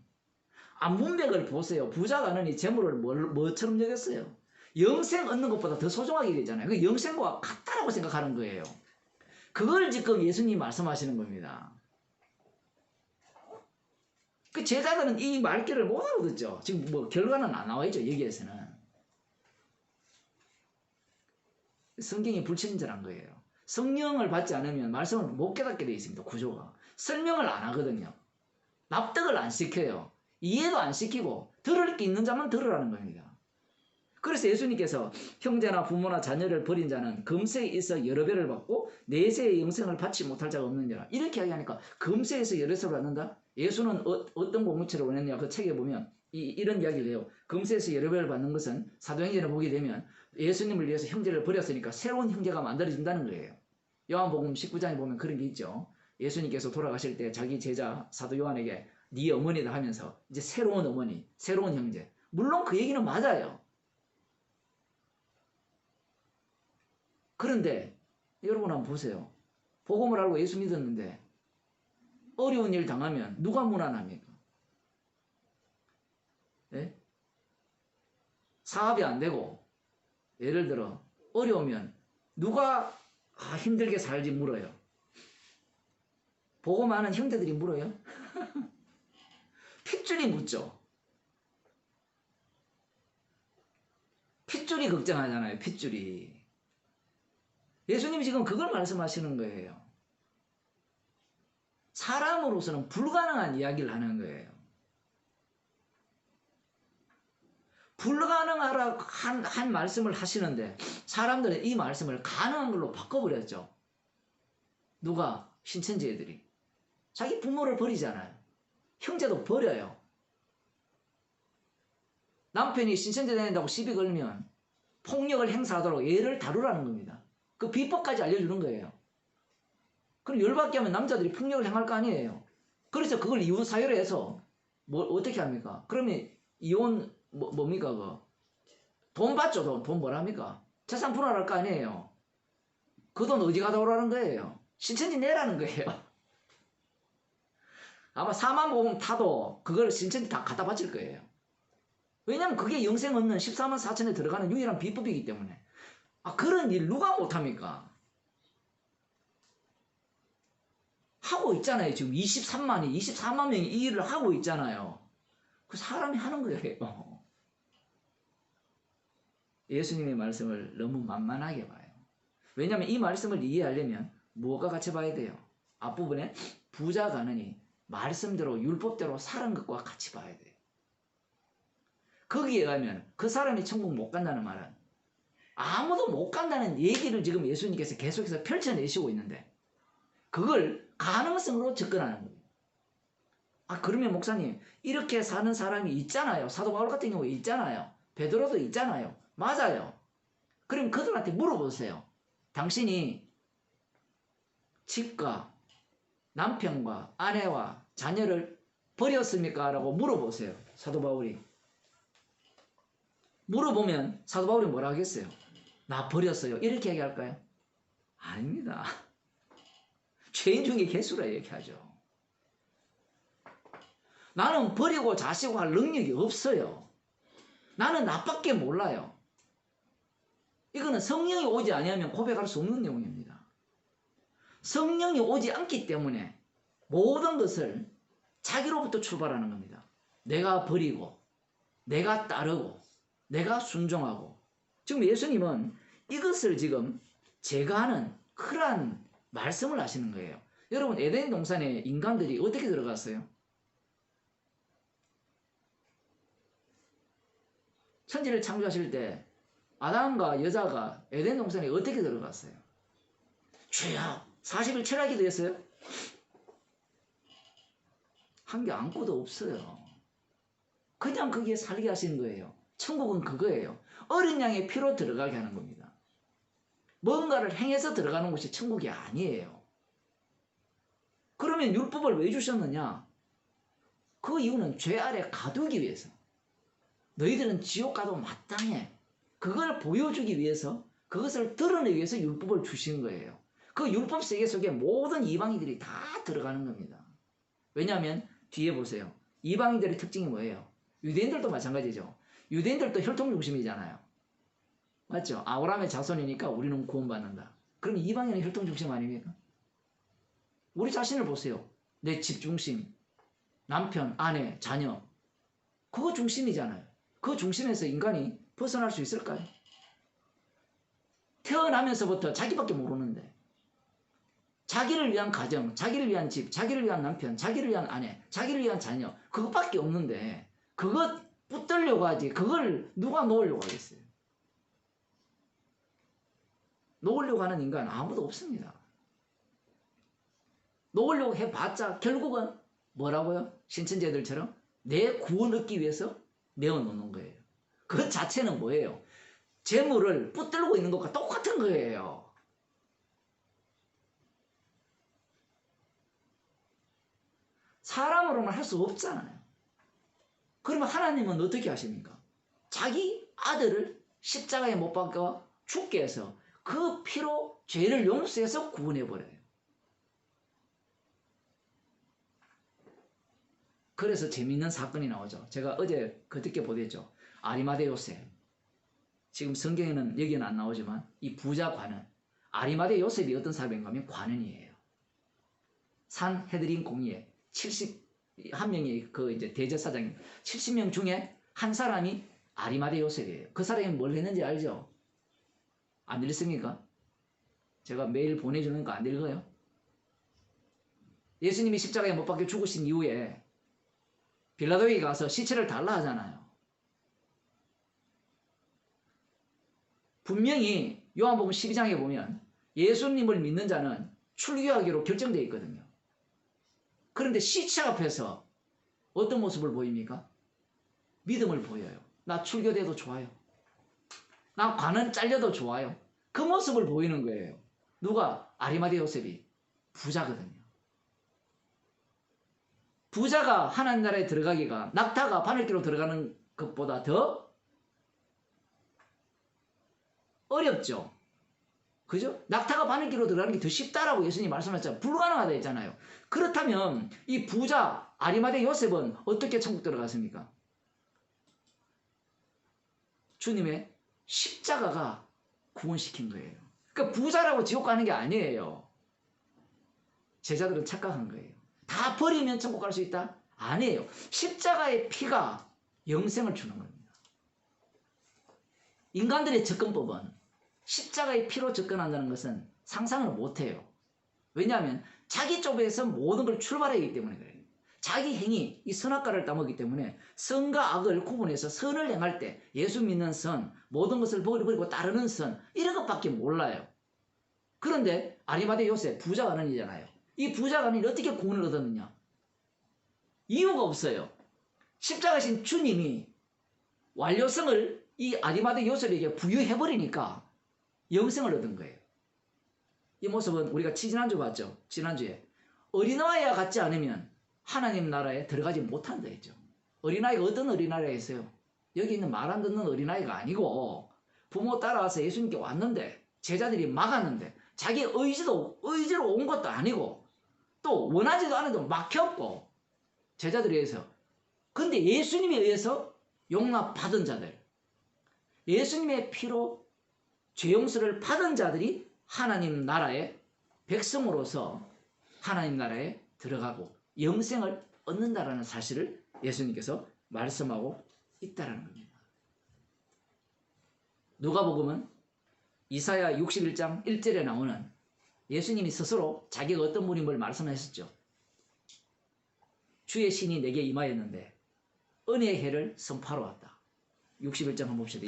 문맥을 보세요. 부자가 하느니 재물을 뭐처럼 여겼어요? 영생 얻는 것보다 더 소중하게 여기잖아요. 그 영생과 같다라고 생각하는 거예요. 그걸 지금 예수님이 말씀하시는 겁니다. 그 제자들은 이 말귀를 못 알아듣죠. 지금 결과는 안 나와 있죠. 여기에서는. 성경이 불친절한 거예요. 성령을 받지 않으면 말씀을 못 깨닫게 되어 있습니다. 구조가. 설명을 안 하거든요. 납득을 안 시켜요. 이해도 안 시키고 들을 게 있는 자만 들으라는 겁니다. 그래서 예수님께서 형제나 부모나 자녀를 버린 자는 금세에 있어 여러 배를 받고 내세의 영생을 받지 못할 자가 없느니라. 이렇게 이야기하니까 금세에서 여러 배를 받는다? 예수는 어떤 공무체를 원했냐? 그 책에 보면 이런 이야기를 해요. 금세에서 여러 배를 받는 것은 사도행전을 보게 되면 예수님을 위해서 형제를 버렸으니까 새로운 형제가 만들어진다는 거예요. 요한복음 19장에 보면 그런 게 있죠. 예수님께서 돌아가실 때 자기 제자 사도 요한에게 네 어머니다 하면서 이제 새로운 어머니, 새로운 형제. 물론 그 얘기는 맞아요. 그런데 여러분 한번 보세요. 복음을 알고 예수 믿었는데 어려운 일 당하면 누가 무난합니까? 네? 사업이 안 되고 예를 들어 어려우면 누가 힘들게 살지 물어요. 보고 많은 형제들이 물어요. 핏줄이 묻죠. 핏줄이 걱정하잖아요. 핏줄이. 예수님이 지금 그걸 말씀하시는 거예요. 사람으로서는 불가능한 이야기를 하는 거예요. 불가능하라고 한 말씀을 하시는데 사람들은 이 말씀을 가능한 걸로 바꿔버렸죠. 누가? 신천지애들이. 자기 부모를 버리잖아요. 형제도 버려요. 남편이 신천지 다닌다고 시비 걸면 폭력을 행사하도록 얘를 다루라는 겁니다. 그 비법까지 알려주는 거예요. 그럼 열받게 하면 남자들이 폭력을 행할 거 아니에요. 그래서 그걸 이혼 사유로 해서 어떻게 합니까? 그러면 이혼 뭡니까? 돈 받죠. 돈 뭐랍니까? 재산 분할할 거 아니에요. 그 돈 어디 가다 오라는 거예요. 신천지 내라는 거예요. 아마 4만 보험 타도 그걸 신천지 다 갖다 바칠 거예요. 왜냐면 그게 영생 얻는 14만 4천에 들어가는 유일한 비법이기 때문에. 그런 일 누가 못합니까? 하고 있잖아요. 지금 24만 명이 이 일을 하고 있잖아요. 그 사람이 하는 거예요. 예수님의 말씀을 너무 만만하게 봐요. 왜냐하면 이 말씀을 이해하려면 뭐가 같이 봐야 돼요? 앞부분에 부자 가느니 말씀대로 율법대로 사는 것과 같이 봐야 돼요. 거기에 가면 그 사람이 천국 못 간다는 말은 아무도 못 간다는 얘기를 지금 예수님께서 계속해서 펼쳐내시고 있는데 그걸 가능성으로 접근하는 거예요. 그러면 목사님 이렇게 사는 사람이 있잖아요. 사도 바울 같은 경우에 있잖아요. 베드로도 있잖아요. 맞아요. 그럼 그들한테 물어보세요. 당신이 집과 남편과 아내와 자녀를 버렸습니까? 라고 물어보세요. 사도 바울이. 물어보면 사도 바울이 뭐라 하겠어요? 나 버렸어요. 이렇게 얘기할까요? 아닙니다. 죄인 중에 개수라 얘기하죠. 나는 버리고 자시고 할 능력이 없어요. 나는 나밖에 몰라요. 이거는 성령이 오지 아니하면 고백할 수 없는 내용입니다. 성령이 오지 않기 때문에 모든 것을 자기로부터 출발하는 겁니다. 내가 버리고 내가 따르고 내가 순종하고. 지금 예수님은 이것을 지금 제거하는 그러한 말씀을 하시는 거예요. 여러분 에덴 동산에 인간들이 어떻게 들어갔어요? 천지를 창조하실 때 아담과 여자가 에덴 동산에 어떻게 들어갔어요? 죄악 40일 철학이 되었어요? 한 게 아무것도 없어요. 그냥 거기에 살게 하시는 거예요. 천국은 그거예요. 어린 양의 피로 들어가게 하는 겁니다. 뭔가를 행해서 들어가는 것이 천국이 아니에요. 그러면 율법을 왜 주셨느냐? 그 이유는 죄 아래 가두기 위해서. 너희들은 지옥 가도 마땅해. 그걸 보여주기 위해서, 그것을 드러내기 위해서 율법을 주신 거예요. 그 율법 세계 속에 모든 이방인들이 다 들어가는 겁니다. 왜냐하면 뒤에 보세요. 이방인들의 특징이 뭐예요? 유대인들도 마찬가지죠. 유대인들도 혈통 중심이잖아요. 맞죠? 아브라함의 자손이니까 우리는 구원받는다. 그럼 이방인은 혈통 중심 아닙니까? 우리 자신을 보세요. 내 집 중심, 남편, 아내, 자녀. 그거 중심이잖아요. 그 중심에서 인간이 벗어날 수 있을까요? 태어나면서부터 자기밖에 모르는데 자기를 위한 가정, 자기를 위한 집, 자기를 위한 남편, 자기를 위한 아내, 자기를 위한 자녀 그것밖에 없는데 그것 붙들려고 하지 그걸 누가 놓으려고 하겠어요? 놓으려고 하는 인간 아무도 없습니다. 놓으려고 해봤자 결국은 뭐라고요? 신천지들처럼 내 구원 얻기 위해서 내어놓는 거예요. 그 자체는 뭐예요? 재물을 붙들고 있는 것과 똑같은 거예요. 사람으로는 할 수 없잖아요. 그러면 하나님은 어떻게 하십니까? 자기 아들을 십자가에 못 박아 죽게 해서 그 피로 죄를 용서해서 구원해버려요. 그래서 재미있는 사건이 나오죠. 제가 어제 그저께 보냈죠. 아리마대 요셉. 지금 성경에는 여기는 안 나오지만 이 부자 관원, 아리마대 요셉이 어떤 사람인가 하면 관원이에요. 산헤드린 공의에 71명이 그 이제 대제사장이 70명 중에 한 사람이 아리마대 요셉이에요. 그 사람이 뭘 했는지 알죠? 안 읽습니까? 제가 매일 보내주는 거 안 읽어요? 예수님이 십자가에 못 박혀 죽으신 이후에 빌라도에게 가서 시체를 달라 하잖아요. 분명히 요한복음 12장에 보면 예수님을 믿는 자는 출교하기로 결정되어 있거든요. 그런데 시체 앞에서 어떤 모습을 보입니까? 믿음을 보여요. 나 출교돼도 좋아요. 나 관은 잘려도 좋아요. 그 모습을 보이는 거예요. 누가? 아리마대 요셉이 부자거든요. 부자가 하나님 나라에 들어가기가 낙타가 바늘기로 들어가는 것보다 더 어렵죠. 그죠? 낙타가 바늘기로 들어가는 게 더 쉽다라고 예수님이 말씀하셨잖아요. 불가능하다 했잖아요. 그렇다면 이 부자 아리마대 요셉은 어떻게 천국 들어갔습니까? 주님의 십자가가 구원시킨 거예요. 그러니까 부자라고 지옥 가는 게 아니에요. 제자들은 착각한 거예요. 다 버리면 천국 갈 수 있다? 아니에요. 십자가의 피가 영생을 주는 겁니다. 인간들의 접근법은 십자가의 피로 접근한다는 것은 상상을 못해요. 왜냐하면 자기 쪽에서 모든 걸 출발하기 때문에 그래요. 자기 행위, 이 선악과를 따먹기 때문에 선과 악을 구분해서 선을 행할 때 예수 믿는 선, 모든 것을 버리고 따르는 선, 이런 것밖에 몰라요. 그런데 아리마대 요셉 부자관원이잖아요. 이 부자관원이 어떻게 구원을 얻었느냐? 이유가 없어요. 십자가신 주님이 완료성을 이 아리마대 요셉에게 부여해버리니까 영생을 얻은 거예요. 이 모습은 우리가 지난주 봤죠? 지난주에 어린아이와 같지 않으면 하나님 나라에 들어가지 못한다 했죠. 어린아이가 어떤 어린아이가 있어요? 여기 있는 말 안 듣는 어린아이가 아니고 부모 따라와서 예수님께 왔는데 제자들이 막았는데 자기 의지로 온 것도 아니고 또 원하지도 않아도 막혔고 제자들에 의해서 근데 예수님에 의해서 용납받은 자들 예수님의 피로 죄 용서를 받은 자들이 하나님 나라의 백성으로서 하나님 나라에 들어가고 영생을 얻는다라는 사실을 예수님께서 말씀하고 있다는 겁니다. 누가복음은 이사야 61장 1절에 나오는 예수님이 스스로 자기가 어떤 분임을 말씀하셨죠. 주의 신이 내게 임하였는데 은혜의 해를 선포하러 왔다. 61장 한번 봅시다.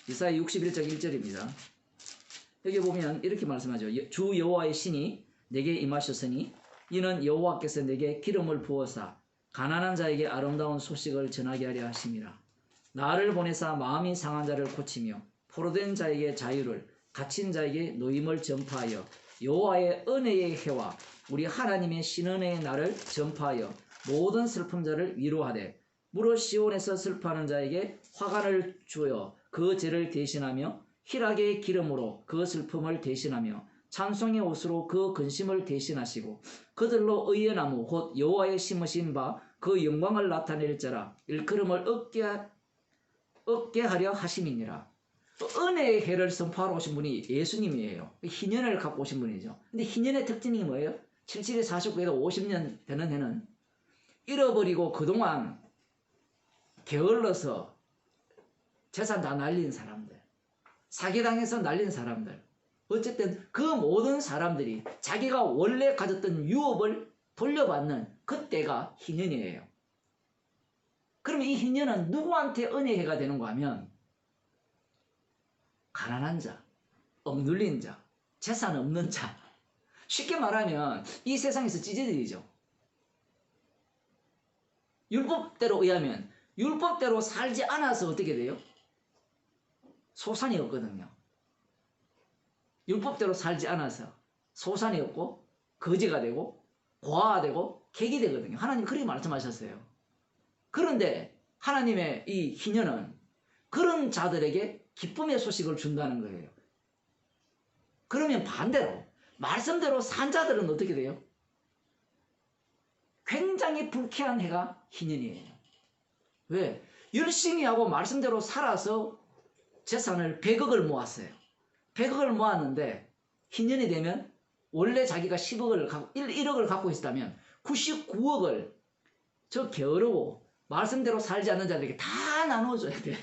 이사야 61장 1절입니다. 여기 보면 이렇게 말씀하죠. 주 여호와의 신이 내게 임하셨으니 이는 여호와께서 내게 기름을 부어사 가난한 자에게 아름다운 소식을 전하게 하려 하심이라. 나를 보내사 마음이 상한 자를 고치며 포로된 자에게 자유를 갇힌 자에게 노임을 전파하여 여호와의 은혜의 해와 우리 하나님의 신은혜의 날을 전파하여 모든 슬픔 자를 위로하되 무릇 시온에서 슬퍼하는 자에게 화관을 주어 그 죄를 대신하며 희락의 기름으로 그 슬픔을 대신하며 찬송의 옷으로 그 근심을 대신하시고 그들로 의의 나무 곧 여호와의 심으신 바 그 영광을 나타낼 자라 일컬음을 얻게 하려 하심이니라. 은혜의 해를 선포하러 오신 분이 예수님이에요. 희년을 갖고 오신 분이죠. 근데 희년의 특징이 뭐예요? 77에 49에도 50년 되는 해는 잃어버리고 그동안 게을러서 재산 다 날린 사람들, 사기당해서 날린 사람들, 어쨌든 그 모든 사람들이 자기가 원래 가졌던 유업을 돌려받는 그때가 희년이에요. 그러면 이 희년은 누구한테 은혜해가 되는가 하면 가난한 자, 억눌린 자, 재산 없는 자, 쉽게 말하면 이 세상에서 찢어지죠. 율법대로 의하면 율법대로 살지 않아서 어떻게 돼요? 소산이 없거든요. 율법대로 살지 않아서 소산이 없고 거지가 되고 고아가 되고 객이 되거든요. 하나님 그렇게 말씀하셨어요. 그런데 하나님의 이 희년은 그런 자들에게 기쁨의 소식을 준다는 거예요. 그러면 반대로 말씀대로 산 자들은 어떻게 돼요? 굉장히 불쾌한 해가 희년이에요. 왜? 열심히 하고 말씀대로 살아서 재산을 100억을 모았어요. 100억을 모았는데 희년이 되면 원래 자기가 10억을 1억을 갖고 있었다면 99억을 저 게으르고 말씀대로 살지 않는 자들에게 다 나눠줘야 돼요.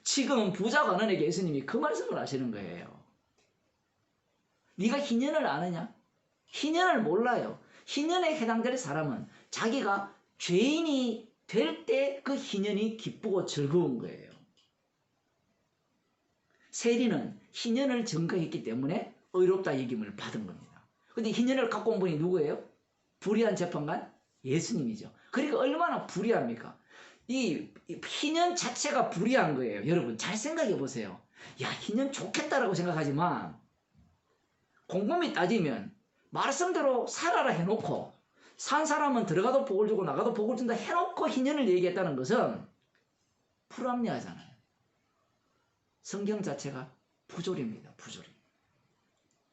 지금 부자 관원에게 예수님이 그 말씀을 하시는 거예요. 네가 희년을 아느냐? 희년을 몰라요. 희년에 해당될 사람은 자기가 죄인이 될 때 그 희년이 기쁘고 즐거운 거예요. 세리는 희년을 증거했기 때문에 의롭다 여김을 받은 겁니다. 근데 희년을 갖고 온 분이 누구예요? 불의한 재판관? 예수님이죠. 그러니까 얼마나 불의합니까? 이 희년 자체가 불의한 거예요. 여러분 잘 생각해 보세요. 야, 희년 좋겠다라고 생각하지만 곰곰이 따지면 말씀대로 살아라 해놓고 산 사람은 들어가도 복을 주고 나가도 복을 준다 해놓고 희년을 얘기했다는 것은 불합리하잖아요. 성경 자체가 부조리입니다. 부조리.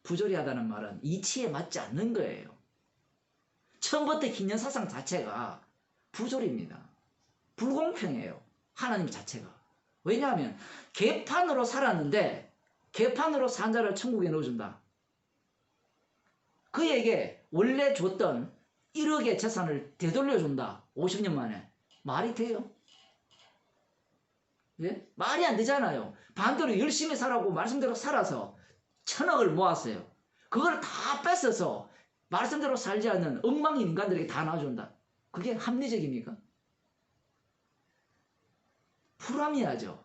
부조리하다는 말은 이치에 맞지 않는 거예요. 처음부터 희년 사상 자체가 부조리입니다. 불공평해요. 하나님 자체가. 왜냐하면 개판으로 살았는데 개판으로 산 자를 천국에 넣어준다. 그에게 원래 줬던 1억의 재산을 되돌려준다. 50년 만에. 말이 돼요? 예? 말이 안 되잖아요. 반대로 열심히 살라고 말씀대로 살아서 1000억을 모았어요. 그걸 다 뺏어서 말씀대로 살지 않는 엉망인 인간들에게 다 놔준다. 그게 합리적입니까? 불합리하죠.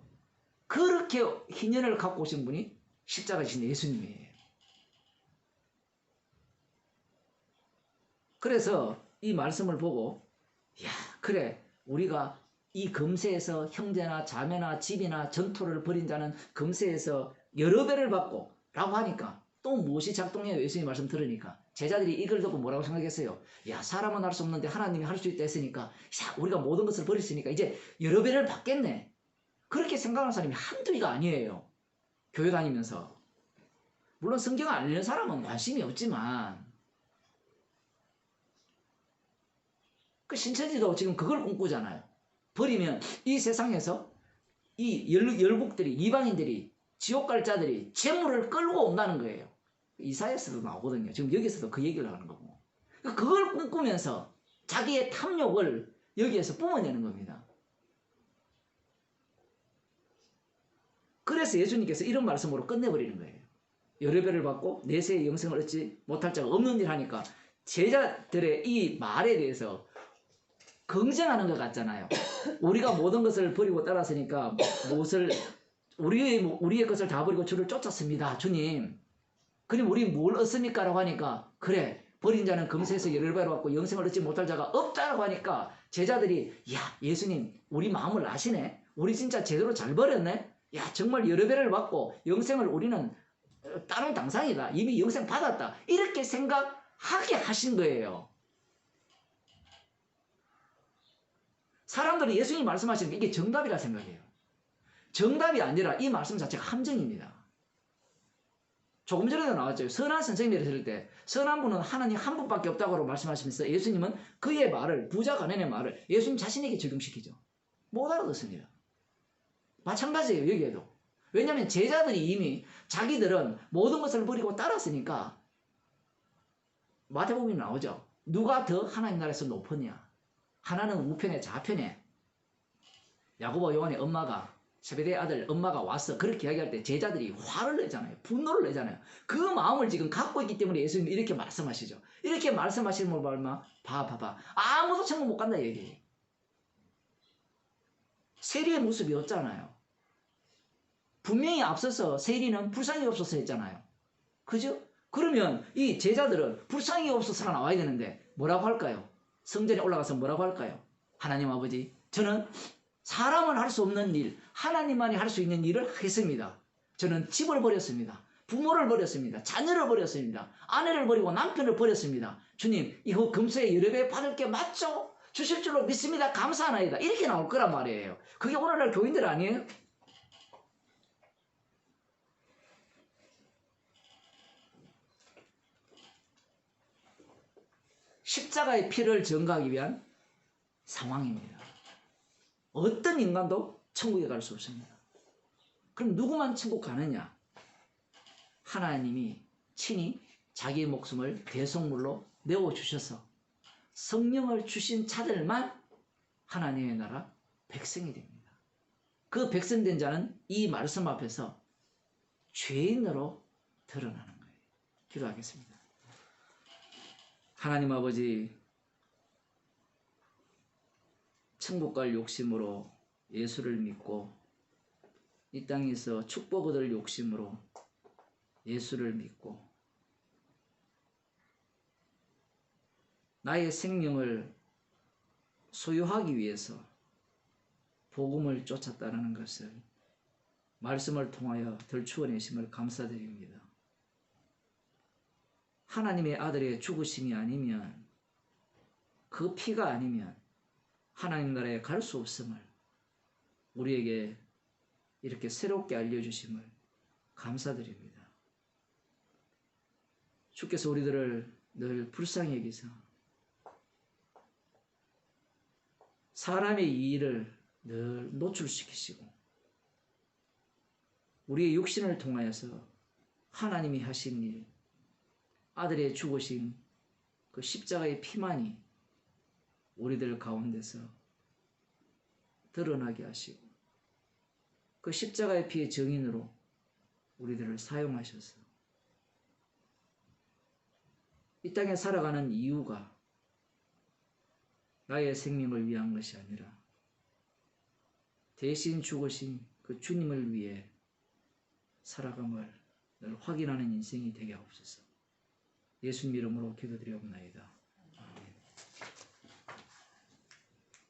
그렇게 희년을 갖고 오신 분이 십자가이신 예수님이에요. 그래서 이 말씀을 보고 야, 그래 우리가 이 금세에서 형제나 자매나 집이나 전토를 벌인 자는 금세에서 여러 배를 받고 라고 하니까 또 무엇이 작동해요? 예수님 말씀 들으니까 제자들이 이걸 듣고 뭐라고 생각했어요? 야, 사람은 할 수 없는데 하나님이 할 수 있다 했으니까 야, 우리가 모든 것을 버렸으니까 이제 여러 배를 받겠네. 그렇게 생각하는 사람이 한두이가 아니에요. 교회 다니면서. 물론 성경을 안 읽는 사람은 관심이 없지만 그 신천지도 지금 그걸 꿈꾸잖아요. 버리면 이 세상에서 이 열국들이 이방인들이 지옥 갈 자들이 재물을 끌고 온다는 거예요. 이사야서도 나오거든요. 지금 여기서도 그 얘기를 하는 거고. 그걸 꿈꾸면서 자기의 탐욕을 여기에서 뿜어내는 겁니다. 그래서 예수님께서 이런 말씀으로 끝내버리는 거예요. 여러 배를 받고 내세의 영생을 얻지 못할 자가 없는 일 하니까 제자들의 이 말에 대해서 긍정하는 것 같잖아요. 우리가 모든 것을 버리고 따랐으니까 무엇을 우리의 것을 다 버리고 주를 쫓았습니다. 주님. 그럼 우리 뭘 얻습니까? 라고 하니까 그래 버린 자는 금세에서 열을 받고 영생을 얻지 못할 자가 없다라고 하니까 제자들이 야, 예수님 우리 마음을 아시네. 우리 진짜 제대로 잘 버렸네. 야, 정말 여러 배를 받고 영생을 우리는 다른 당상이다. 이미 영생 받았다. 이렇게 생각하게 하신 거예요. 사람들은 예수님이 말씀하시는 게 이게 정답이라 생각해요. 정답이 아니라 이 말씀 자체가 함정입니다. 조금 전에도 나왔죠. 선한 선생님이 들을 때 선한 분은 하나님 한 분밖에 없다고 말씀하시면서 예수님은 그의 말을 부자 가난의 말을 예수님 자신에게 적용시키죠. 못 알아듣습니다. 마찬가지예요. 여기에도. 왜냐하면 제자들이 이미 자기들은 모든 것을 버리고 따랐으니까 마태복음에 나오죠. 누가 더 하나님 나라에서 높으냐. 하나는 우편에 좌편에 야고보 요한의 엄마가 세베대의 아들 엄마가 와서 그렇게 이야기할 때 제자들이 화를 내잖아요. 분노를 내잖아요. 그 마음을 지금 갖고 있기 때문에 예수님이 이렇게 말씀하시죠. 이렇게 말씀하시는 걸 보면 봐봐. 아무도 천국 못 간다 얘기해요. 세리의 모습이 없잖아요. 분명히 앞서서 세리는 불쌍히 없어서 했잖아요. 그죠? 그러면 이 제자들은 불쌍히 없어서가 나와야 되는데 뭐라고 할까요? 성전에 올라가서 뭐라고 할까요? 하나님 아버지, 저는 사람은 할 수 없는 일, 하나님만이 할 수 있는 일을 하겠습니다. 저는 집을 버렸습니다. 부모를 버렸습니다. 자녀를 버렸습니다. 아내를 버리고 남편을 버렸습니다. 주님, 이거 금세에 여러 배 받을 게 맞죠? 주실 줄로 믿습니다. 감사하나이다. 이렇게 나올 거란 말이에요. 그게 오늘날 교인들 아니에요? 십자가의 피를 증거하기 위한 상황입니다. 어떤 인간도 천국에 갈 수 없습니다. 그럼 누구만 천국 가느냐? 하나님이 친히 자기의 목숨을 대속물로 내어주셔서 성령을 주신 자들만 하나님의 나라 백성이 됩니다. 그 백성된 자는 이 말씀 앞에서 죄인으로 드러나는 거예요. 기도하겠습니다. 하나님 아버지, 천국 갈 욕심으로 예수를 믿고 이 땅에서 축복 얻을 욕심으로 예수를 믿고 나의 생명을 소유하기 위해서 복음을 쫓았다는 것을 말씀을 통하여 덜추어내심을 감사드립니다. 하나님의 아들의 죽으심이 아니면, 그 피가 아니면 하나님 나라에 갈 수 없음을 우리에게 이렇게 새롭게 알려주심을 감사드립니다. 주께서 우리들을 늘 불쌍히 여기서 사람의 이의를 늘 노출시키시고 우리의 육신을 통하여서 하나님이 하신 일, 아들의 죽으신 그 십자가의 피만이 우리들 가운데서 드러나게 하시고 그 십자가의 피의 증인으로 우리들을 사용하셔서 이 땅에 살아가는 이유가 나의 생명을 위한 것이 아니라 대신 죽으신 그 주님을 위해 살아감을 늘 확인하는 인생이 되게 하옵소서. 예수님 이름으로 기도드리옵나이다.